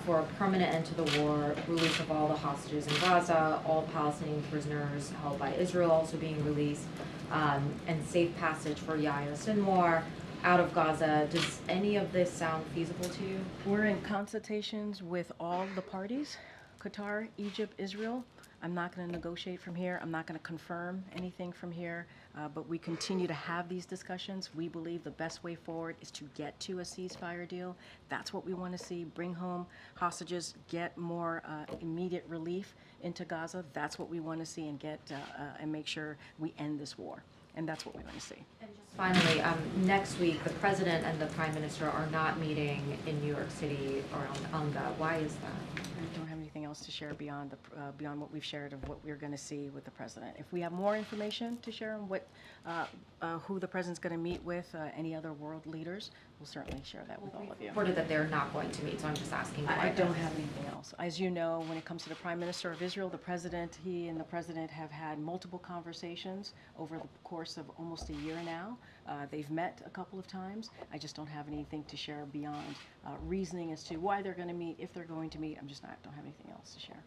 C: for a permanent end to the war, release of all the hostages in Gaza, all Palestinian prisoners held by Israel also being released, and safe passage for Yahya Sinwar out of Gaza. Does any of this sound feasible to you?
A: We're in consultations with all the parties, Qatar, Egypt, Israel. I'm not going to negotiate from here. I'm not going to confirm anything from here, but we continue to have these discussions. We believe the best way forward is to get to a ceasefire deal. That's what we want to see. Bring home hostages, get more immediate relief into Gaza. That's what we want to see, and get and make sure we end this war. And that's what we want to see.
C: And just finally, next week, the president and the prime minister are not meeting in New York City around UNGA. Why is that?
A: I don't have anything else to share beyond what we've shared of what we're going to see with the president. If we have more information to share on who the president's going to meet with, any other world leaders, we'll certainly share that with all of you.
C: Reported that they're not going to meet, so I'm just asking.
A: I don't have anything else. As you know, when it comes to the Prime Minister of Israel, he and the president have had multiple conversations over the course of almost a year now. They've met a couple of times. I just don't have anything to share beyond reasoning as to why they're going to meet, if they're going to meet. Don't have anything else to share.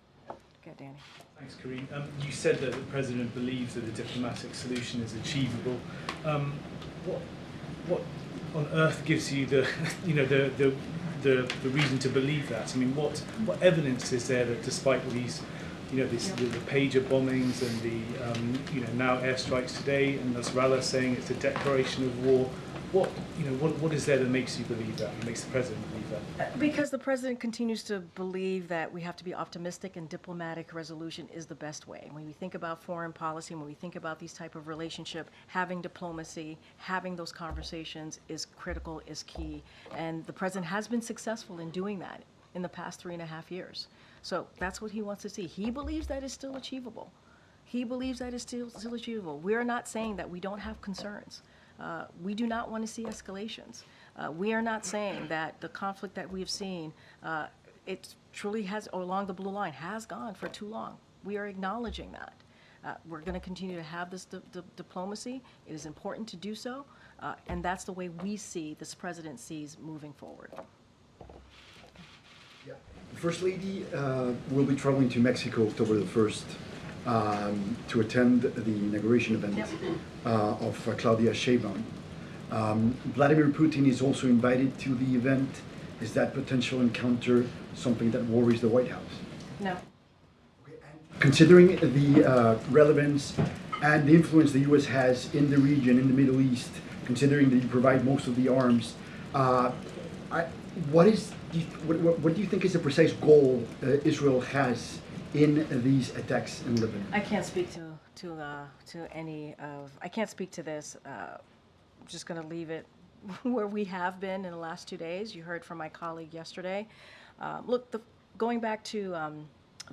A: Okay, Danny.
K: Thanks, Karine. You said that the president believes that a diplomatic solution is achievable. What on earth gives you the reason to believe that? I mean, what evidence is there that despite all these, the pager bombings and the now airstrikes today, and Nasrallah saying it's a declaration of war, what is there that makes you believe that? Makes the president believe that?
A: Because the president continues to believe that we have to be optimistic, and diplomatic resolution is the best way. When we think about foreign policy, when we think about these type of relationship, having diplomacy, having those conversations is critical, is key. And the president has been successful in doing that in the past 3.5 years. So that's what he wants to see. He believes that is still achievable. He believes that is still achievable. We are not saying that we don't have concerns. We do not want to see escalations. We are not saying that the conflict that we have seen, it truly has, along the blue line, has gone for too long. We are acknowledging that. We're going to continue to have this diplomacy. It is important to do so, and that's the way we see, this president sees moving forward.
L: Yeah. The First Lady will be traveling to Mexico October the 1st. To attend the inauguration event of Claudia Sheinbaum. Vladimir Putin is also invited to the event. Is that potential encounter something that worries the White House?
A: No.
L: Okay, considering the relevance and the influence the U.S. has in the region, in the Middle East, considering that you provide most of the arms. What do you think is the precise goal Israel has in these attacks in Lebanon?
A: I can't speak to any of. I can't speak to this. I'm just going to leave it where we have been in the last 2 days. You heard from my colleague yesterday. Look, going back to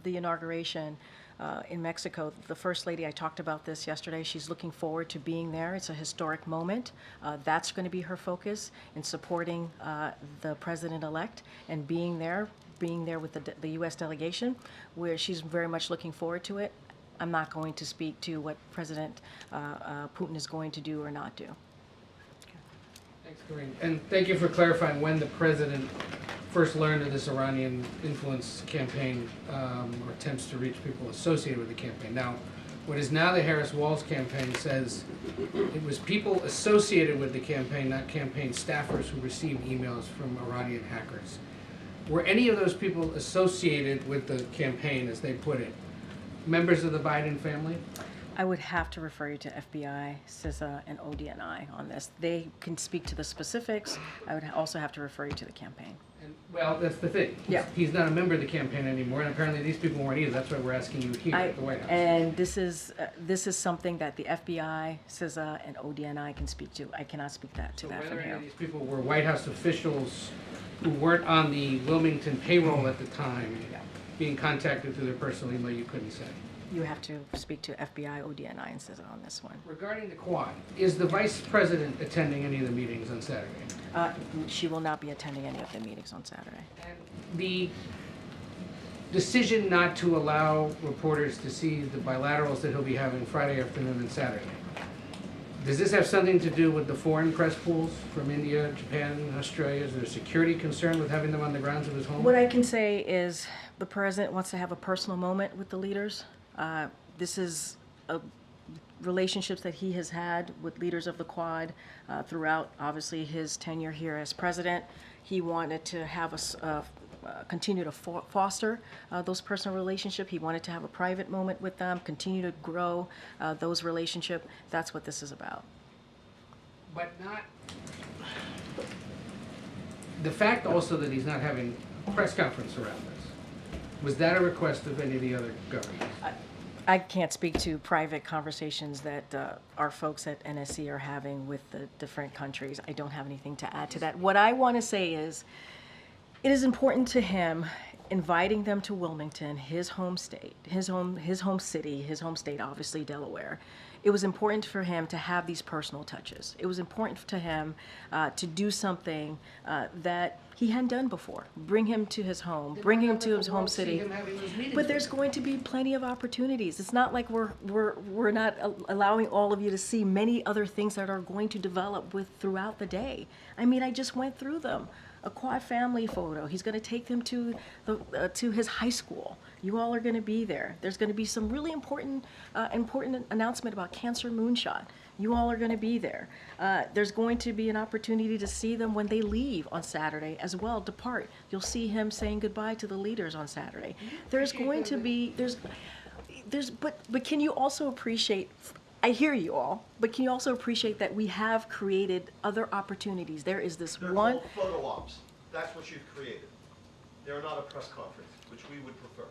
A: the inauguration in Mexico, the First Lady, I talked about this yesterday. She's looking forward to being there. It's a historic moment. That's going to be her focus in supporting the president-elect and being there with the U.S. delegation, where she's very much looking forward to it. I'm not going to speak to what President Putin is going to do or not do.
M: Thanks, Karine. And thank you for clarifying when the president first learned of this Iranian influence campaign or attempts to reach people associated with the campaign. Now, what is now the Harris-Walz campaign says it was people associated with the campaign, not campaign staffers, who received emails from Iranian hackers. Were any of those people associated with the campaign, as they put it, members of the Biden family?
A: I would have to refer you to FBI, CISA, and ODNI on this. They can speak to the specifics. I would also have to refer you to the campaign.
M: And, well, that's the thing.
A: Yeah.
M: He's not a member of the campaign anymore, and apparently these people weren't either. That's why we're asking you here at the White House.
A: And this is something that the FBI, CISA, and ODNI can speak to. I cannot speak to that from
M: Whether any
A: here.
M: of these people were White House officials who weren't on the Wilmington payroll at the time, being contacted through their personal email, you couldn't say.
A: You have to speak to FBI, ODNI, and CISA on this one.
M: Regarding the Quad, is the Vice President attending any of the meetings on Saturday?
A: She will not be attending any of the meetings on Saturday.
M: And the decision not to allow reporters to see the bilaterals that he'll be having Friday afternoon and Saturday, does this have something to do with the foreign press pools from India, Japan, and Australia? Is there a security concern with having them on the grounds of his home?
A: What I can say is the president wants to have a personal moment with the leaders. This is relationships that he has had with leaders of the Quad throughout, obviously, his tenure here as president. He wanted to have continue to foster those personal relationships. He wanted to have a private moment with them, continue to grow those relationships. That's what this is about.
M: But not... The fact also that he's not having a press conference around this, was that a request of any of the other governments?
A: I can't speak to private conversations that our folks at NSC are having with the different countries. I don't have anything to add to that. What I want to say is, it is important to him inviting them to Wilmington, his home state, his home city, his home state, obviously Delaware. It was important for him to have these personal touches. It was important to him to do something that he hadn't done before. Bring him to his home, bring him to his home city. But there's going to be plenty of opportunities. It's not like we're not allowing all of you to see many other things that are going to develop throughout the day. I mean, I just went through them. A Quad family photo. He's going to take them to his high school. You all are going to be there. There's going to be some really important announcement about Cancer Moonshot. You all are going to be there. There's going to be an opportunity to see them when they leave on Saturday as well, depart. You'll see him saying goodbye to the leaders on Saturday. There's going to be, but can you also appreciate, I hear you all, but can you also appreciate that we have created other opportunities? There is this one.
N: They're called photo ops. That's what you've created. They're not a press conference, which we would prefer.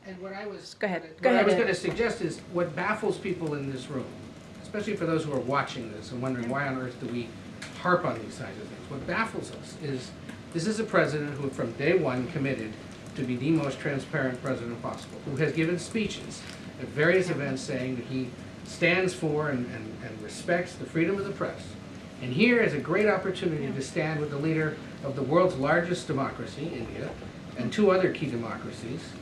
M: And what I was
A: Go ahead.
M: going to suggest is what baffles people in this room, especially for those who are watching this and wondering why on earth do we harp on these kinds of things. What baffles us is this is a president who from day one committed to be the most transparent president possible, who has given speeches at various events saying that he stands for and respects the freedom of the press. And here is a great opportunity to stand with the leader of the world's largest democracy, India, and two other key democracies,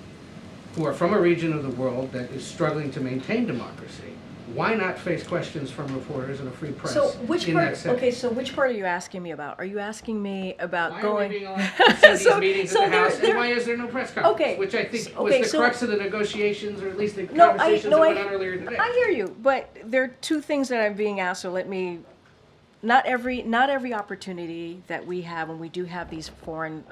M: who are from a region of the world that is struggling to maintain democracy. Why not face questions from reporters and a free press
A: So which
M: in
A: part?
M: that setting?
A: Okay, so which part are you asking me about? Are you asking me about
M: Why
A: going?
M: are we being allowed to see these meetings at the
A: there-
M: House, and why is there no press conference?
A: Okay,
M: Which I think
A: okay,
M: was the
A: so-
M: crux of the negotiations, or at least the
A: No,
M: conversations that went on earlier today.
A: I hear you, but there are two things that I'm being asked, so let me not every opportunity that we have when we do have these foreign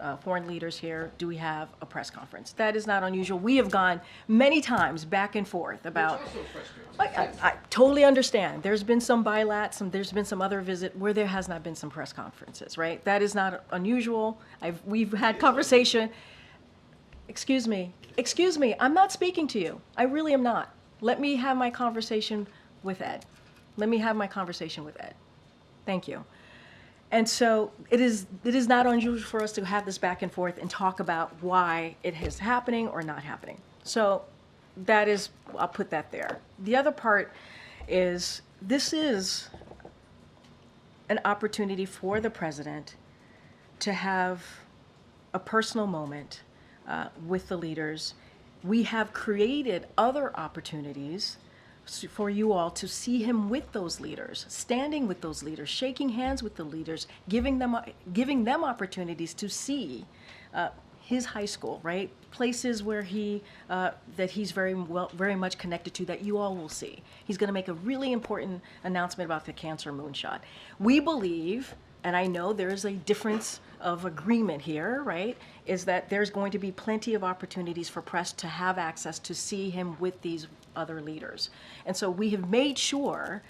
A: leaders here do we have a press conference. That is not unusual. We have gone many times back and forth about.
M: Which also frustrates me.
A: I totally understand. There's been some bilats, there's been some other visit where there has not been some press conferences, right? That is not unusual. We've had conversation. Excuse me, I'm not speaking to you. I really am not. Let me have my conversation with Ed. Thank you. And so it is not unusual for us to have this back and forth and talk about why it is happening or not happening. So that is, I'll put that there. The other part is this is an opportunity for the president to have a personal moment with the leaders. We have created other opportunities for you all to see him with those leaders, standing with those leaders, shaking hands with the leaders, giving them opportunities to see his high school, right? Places where that he's very much connected to, that you all will see. He's going to make a really important announcement about the cancer moonshot. We believe, and I know there's a difference of agreement here, right, is that there's going to be plenty of opportunities for press to have access to see him with these other leaders. And so we have made sure,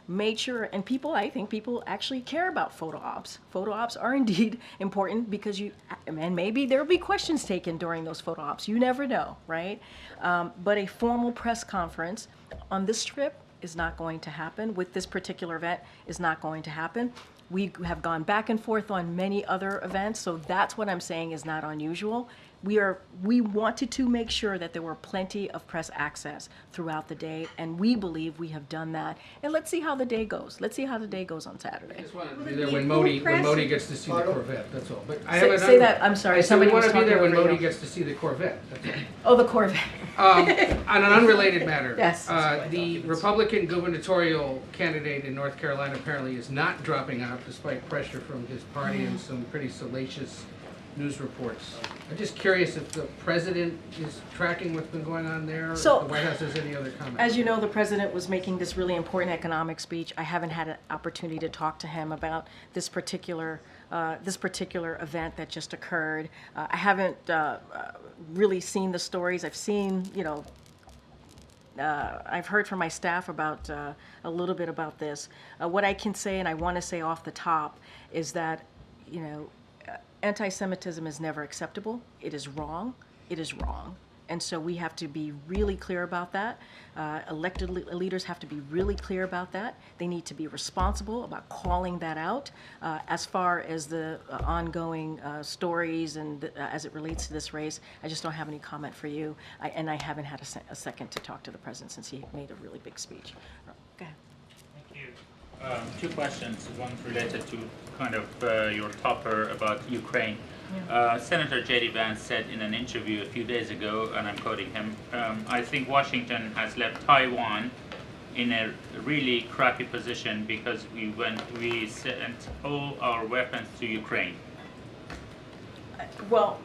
A: and I think people actually care about photo ops. Photo ops are indeed important because and maybe there'll be questions taken during those photo ops. You never know, right? But a formal press conference on this trip is not going to happen. With this particular event is not going to happen. We have gone back and forth on many other events, so that's what I'm saying is not unusual. We wanted to make sure that there were plenty of press access throughout the day, and we believe we have done that. And let's see how the day goes. Let's see how the day goes on Saturday.
M: I just wanted to be there when Modi gets to see the Corvette, that's all. But I
A: Say that, I'm sorry, somebody was talking
M: I said we want to be there when
A: over
M: Modi
A: radio.
M: gets to see the Corvette, that's all.
A: Oh, the Corvette.
M: On an unrelated matter.
A: Yes.
M: The Republican gubernatorial candidate in North Carolina apparently is not dropping out despite pressure from his party and some pretty salacious news reports. I'm just curious if the president is tracking what's been going on there, or if the
A: So,
M: White House has any other comments.
A: as you know, the president was making this really important economic speech. I haven't had an opportunity to talk to him about this particular event that just occurred. I haven't really seen the stories. I've seen, I've heard from my staff about a little bit about this. What I can say, and I want to say off the top, is that, anti-Semitism is never acceptable. It is wrong. It is wrong. And so we have to be really clear about that. Elected leaders have to be really clear about that. They need to be responsible about calling that out. As far as the ongoing stories and as it relates to this race, I just don't have any comment for you. And I haven't had a second to talk to the president since he made a really big speech. Go ahead.
O: Thank you. Two questions, one related to kind of your topper about Ukraine. Senator J.D. Vance said in an interview a few days ago, and I'm quoting him, I think Washington has left Taiwan in a really crappy position because we sent all our weapons to Ukraine.
A: Well,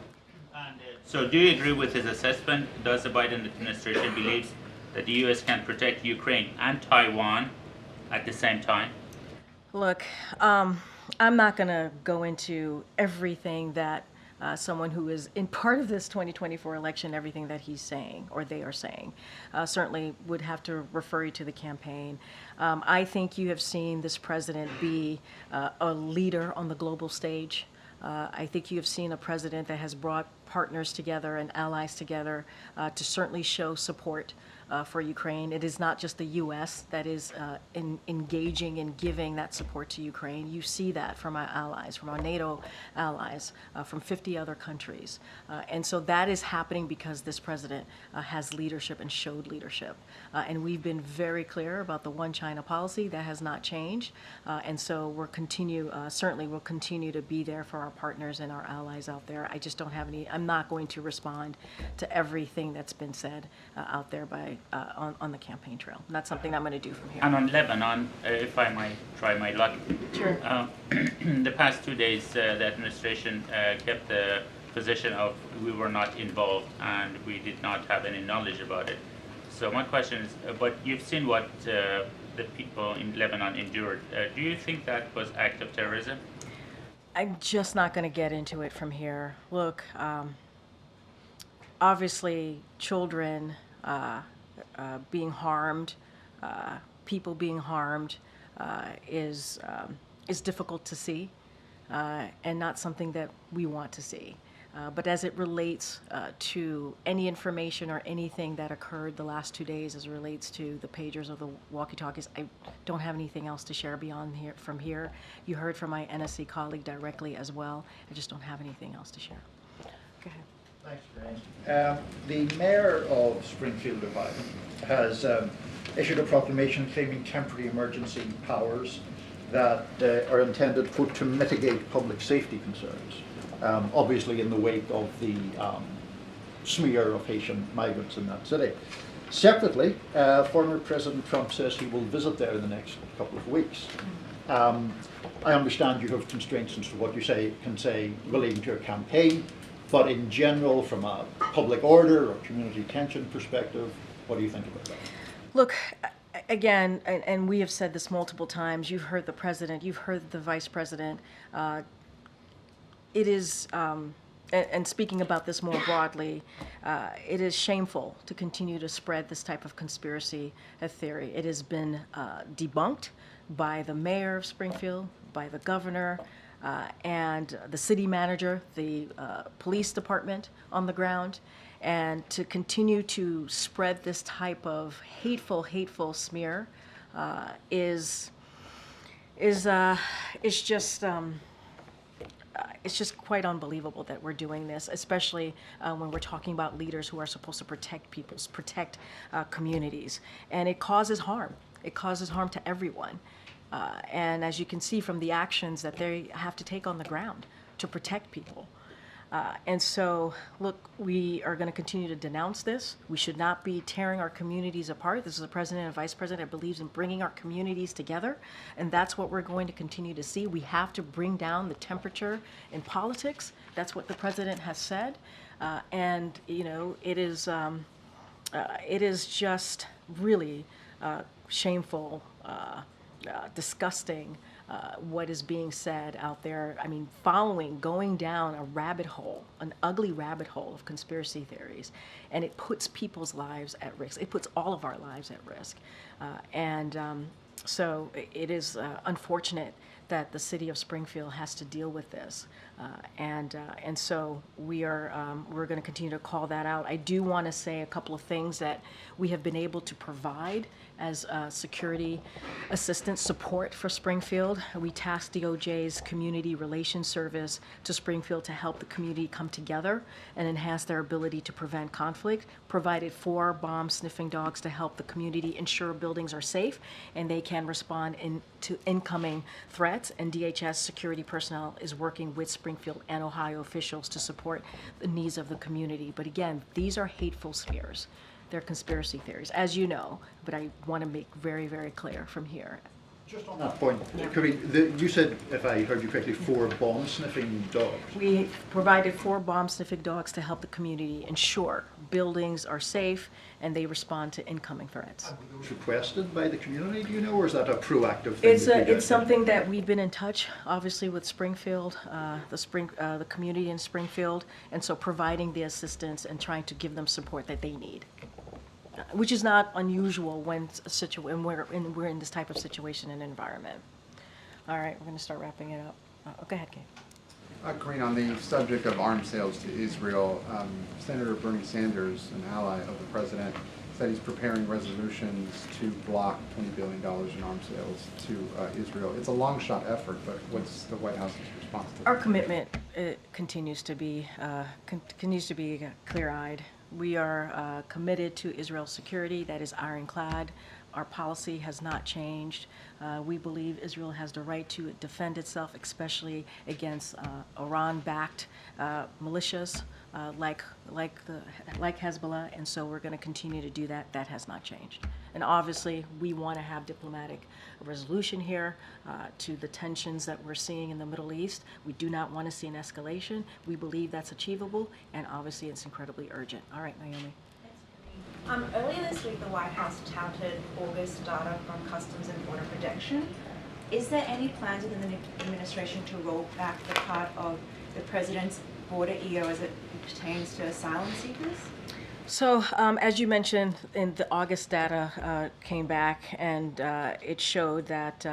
O: so do you agree with his assessment? Does the Biden administration believe that the U.S. can protect Ukraine and Taiwan at the same time?
A: Look, I'm not going to go into everything that someone who is in part of this 2024 election, everything that he's saying or they are saying. Certainly would have to refer you to the campaign. I think you have seen this president be a leader on the global stage. I think you have seen a president that has brought partners together and allies together to certainly show support for Ukraine. It is not just the U.S. that is engaging and giving that support to Ukraine. You see that from our allies, from our NATO allies, from 50 other countries. And so that is happening because this president has leadership and showed leadership. And we've been very clear about the one China policy. That has not changed. And so certainly we'll continue to be there for our partners and our allies out there. I just don't have I'm not going to respond to everything that's been said out there on the campaign trail. That's something I'm going to do from here.
O: And on Lebanon, if I might try my luck.
A: Sure.
O: The past 2 days, the administration kept the position of we were not involved and we did not have any knowledge about it. So my question is, but you've seen what the the people in Lebanon endured. Do you think that was act of terrorism?
A: I'm just not going to get into it from here. Look, obviously, children being harmed, people being harmed, is difficult to see, and not something that we want to see. But as it relates to any information or anything that occurred the last 2 days, as it relates to the pagers or the walkie-talkies, I don't have anything else to share beyond here. From here, you heard from my NSC colleague directly as well. I just don't have anything else to share. Go ahead.
P: Thanks, Karine. The mayor of Springfield, Ohio, has issued a proclamation claiming temporary emergency powers that are intended to mitigate public safety concerns. Obviously in the wake of the smear of Haitian migrants in that city. Separately, former President Trump says he will visit there in the next couple of weeks. I understand you have constraints as to what you can say relating to your campaign, but in general, from a public order or community tension perspective, what do you think about that?
A: Look, again, and we have said this multiple times, you've heard the president, you've heard the vice president. It is, and speaking about this more broadly, it is shameful to continue to spread this type of conspiracy theory. It has been debunked by the mayor of Springfield, by the governor, and the city manager, the police department on the ground. And to continue to spread this type of hateful smear is it's just quite unbelievable that we're doing this, especially when we're talking about leaders who are supposed to protect communities. And it causes harm. It causes harm to everyone. And as you can see from the actions that they have to take on the ground to protect people. And so, look, we are going to continue to denounce this. We should not be tearing our communities apart. This is a president and vice president that believes in bringing our communities together, and that's what we're going to continue to see. We have to bring down the temperature in politics. That's what the president has said, and you know, it is just really shameful, disgusting. What is being said out there. I mean, going down a rabbit hole, an ugly rabbit hole of conspiracy theories, and it puts people's lives at risk. It puts all of our lives at risk. So it is unfortunate that the city of Springfield has to deal with this. And so we're going to continue to call that out. I do want to say a couple of things that we have been able to provide as security assistance support for Springfield. We tasked DOJ's Community Relations Service to Springfield to help the community come together and enhance their ability to prevent conflict. Provided 4 bomb-sniffing dogs to help the community ensure buildings are safe and they can respond to incoming threats. And DHS security personnel is working with Springfield and Ohio officials to support the needs of the community. But again, these are hateful smears. They're conspiracy theories, as you know, but I want to make very, very clear from here.
P: Just on that point, Karine, you said, if I heard you correctly, 4 bomb-sniffing dogs.
A: We provided 4 bomb-sniffing dogs to help the community ensure buildings are safe and they respond to incoming threats.
P: Were those requested by the community, do you know, or is that a proactive thing?
A: It's something that we've been in touch, obviously, with Springfield, the community in Springfield, and so providing the assistance and trying to give them support that they need. Which is not unusual when we're in this type of situation and environment. All right, we're going to start wrapping it up. Go ahead, Kate.
Q: Karine, on the subject of arms sales to Israel, Senator Bernie Sanders, an ally of the president, said he's preparing resolutions to block $20 billion in arms sales to Israel. It's a long shot effort, but what's the White House's response to that?
A: Our commitment continues to be clear-eyed. We are committed to Israel's security. That is ironclad. Our policy has not changed. We believe Israel has the right to defend itself, especially against Iran-backed militias like Hezbollah, and so we're going to continue to do that. That has not changed. And obviously, we want to have diplomatic resolution here to the tensions that we're seeing in the Middle East. We do not want to see an escalation. We believe that's achievable, and obviously, it's incredibly urgent. All right, Naomi.
I: Earlier this week, the White House touted August data from Customs and Border Protection. Is there any plans within the administration to roll back the part of the president's border EO as it pertains to asylum seekers?
A: So, as you mentioned, in the August data came back, and it showed that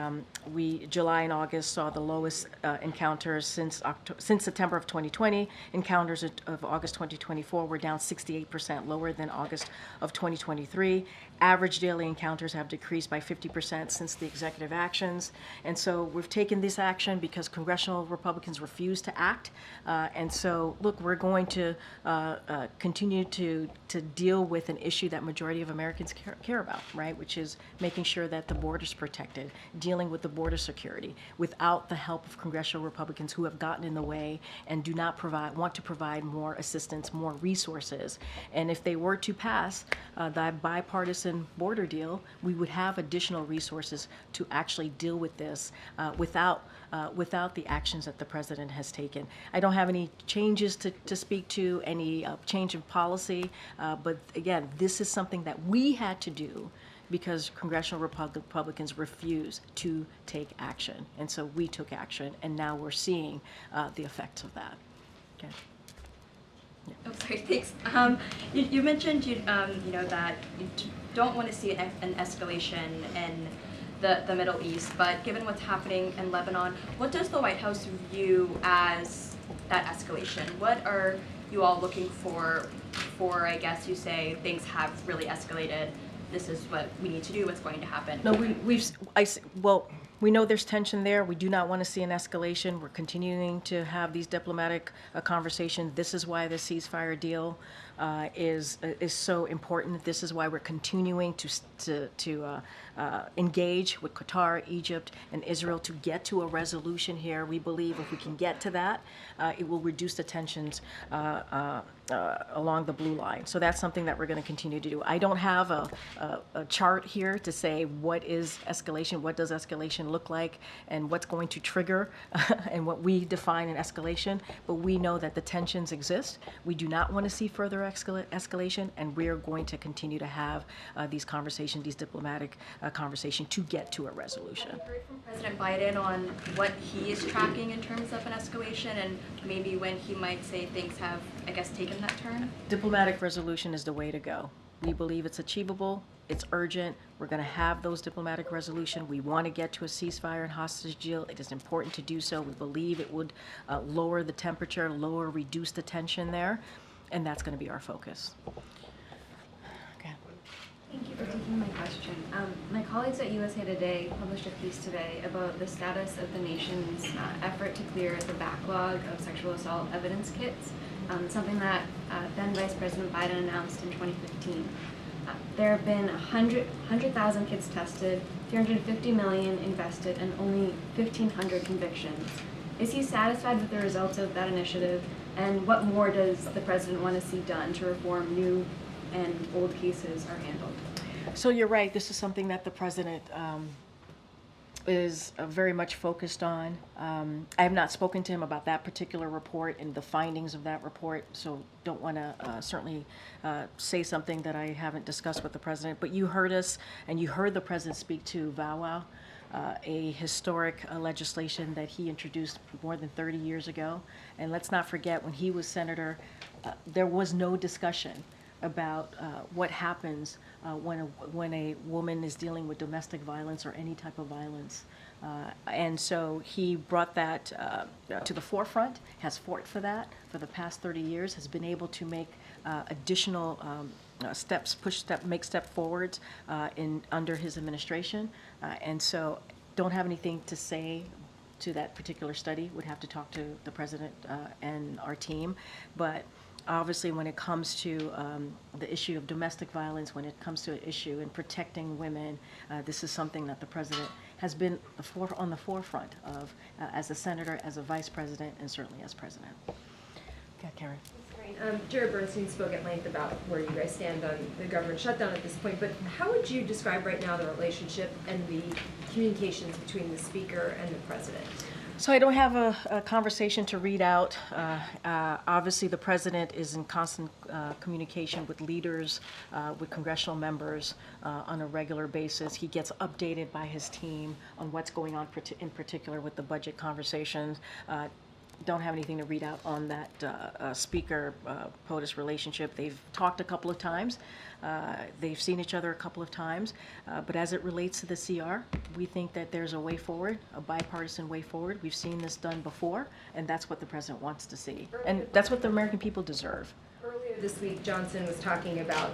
A: July and August saw the lowest encounters since September of 2020. Encounters of August 2024 were down 68%, lower than August of 2023. Average daily encounters have decreased by 50% since the executive actions. And so we've taken this action because congressional Republicans refuse to act. And so, look, we're going to continue to deal with an issue that majority of Americans care about, right? Which is making sure that the border's protected, dealing with the border security without the help of congressional Republicans who have gotten in the way and do not want to provide more assistance, more resources. And if they were to pass that bipartisan border deal, we would have additional resources to actually deal with this without the actions that the president has taken. I don't have any changes to speak to, any change of policy, but again, this is something that we had to do because congressional Republicans refused to take action. And so we took action, and now we're seeing the effects of that. Okay. Yeah.
F: Oh, sorry, thanks. You mentioned that you don't want to see an escalation in the Middle East, but given what's happening in Lebanon, what does the White House view as that escalation? What are you all looking for, I guess you say, things have really escalated, this is what we need to do, what's going to happen?
A: No, we know there's tension there. We do not want to see an escalation. We're continuing to have these diplomatic conversations. This is why the ceasefire deal is so important. This is why we're continuing to engage with Qatar, Egypt, and Israel to get to a resolution here. We believe if we can get to that, it will reduce the tensions along the blue line. So that's something that we're going to continue to do. I don't have a chart here to say what is escalation, what does escalation look like, and what's going to trigger and what we define an escalation, but we know that the tensions exist. We do not want to see further escalation, and we are going to continue to have these conversations, these diplomatic conversations to get to a resolution.
F: Have you heard from President Biden on what he is tracking in terms of an escalation, and maybe when he might say things have, I guess, taken that turn?
A: Diplomatic resolution is the way to go. We believe it's achievable, it's urgent, we're going to have those diplomatic resolution. We want to get to a ceasefire and hostage deal. It is important to do so. We believe it would lower the temperature, reduce the tension there, and that's going to be our focus. Okay.
R: Thank you for taking my question. My colleagues at USA Today published a piece today about the status of the nation's effort to clear the backlog of sexual assault evidence kits, something that then Vice President Biden announced in 2015. There have been 100,000 kits tested, $350 million invested, and only 1,500 convictions. Is he satisfied with the results of that initiative, and what more does the president want to see done to reform new and old cases are handled?
A: So you're right, this is something that the president is very much focused on. I have not spoken to him about that particular report and the findings of that report, so don't want to certainly say something that I haven't discussed with the president. But you heard us, and you heard the president speak to VAWA, a historic legislation that he introduced more than 30 years ago. And let's not forget, when he was senator, there was no discussion about what happens when a woman is dealing with domestic violence or any type of violence. And so he brought that to the forefront, has fought for that for the past 30 years, has been able to make additional make step forwards under his administration. And so don't have anything to say to that particular study. Would have to talk to the president and our team. But obviously, when it comes to the issue of domestic violence, when it comes to an issue in protecting women, this is something that the president has been on the forefront of as a senator, as a vice president, and certainly as president. Okay, Karen.
S: Jared Bernstein spoke at length about where you guys stand on the government shutdown at this point, but how would you describe right now the relationship and the communications between the speaker and the president?
A: So I don't have a conversation to read out. Obviously, the president is in constant communication with leaders, with congressional members on a regular basis. He gets updated by his team on what's going on in particular with the budget conversations. Don't have anything to read out on that speaker-POTUS relationship. They've talked a couple of times. They've seen each other a couple of times. But as it relates to the CR, we think that there's a way forward, a bipartisan way forward. We've seen this done before, and that's what the president wants to see. And that's what the American people deserve.
S: Earlier this week, Johnson was talking about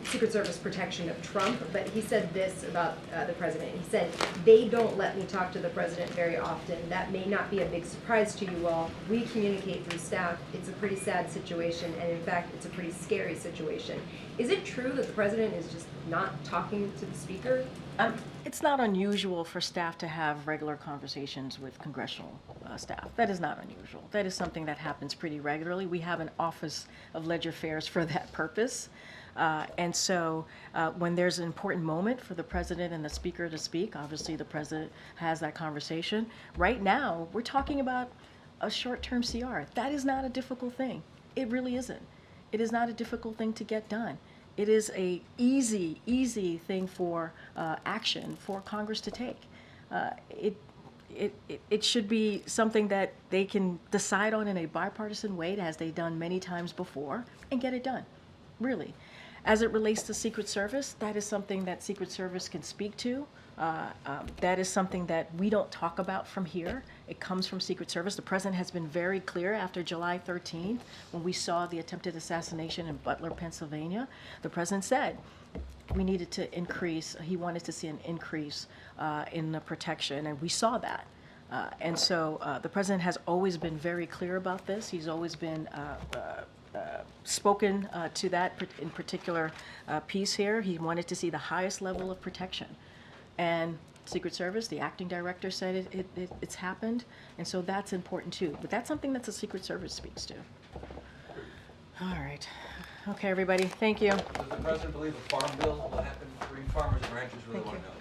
S: Secret Service protection of Trump, but he said this about the president. He said, "They don't let me talk to the president very often. That may not be a big surprise to you all. We communicate through staff. It's a pretty sad situation, and in fact, it's a pretty scary situation." Is it true that the president is just not talking to the speaker?
A: It's not unusual for staff to have regular conversations with congressional staff. That is not unusual. That is something that happens pretty regularly. We have an Office of Ledger Affairs for that purpose. And so when there's an important moment for the president and the speaker to speak, obviously the president has that conversation. Right now, we're talking about a short-term CR. That is not a difficult thing. It really isn't. It is not a difficult thing to get done. It is a easy thing for action for Congress to take. It should be something that they can decide on in a bipartisan way, as they've done many times before, and get it done, really. As it relates to Secret Service, that is something that Secret Service can speak to. That is something that we don't talk about from here. It comes from Secret Service. The president has been very clear after July 13th, when we saw the attempted assassination in Butler, Pennsylvania. The president said we needed to increase, he wanted to see an increase in the protection, and we saw that. And so the president has always been very clear about this. He's always been spoken to that in particular piece here. He wanted to see the highest level of protection. And Secret Service, the acting director, said it's happened, and so that's important too. But that's something that the Secret Service speaks to. All right. Okay, everybody, thank you.
T: Does the president believe a farm bill will happen? Green farmers and ranchers really want to know.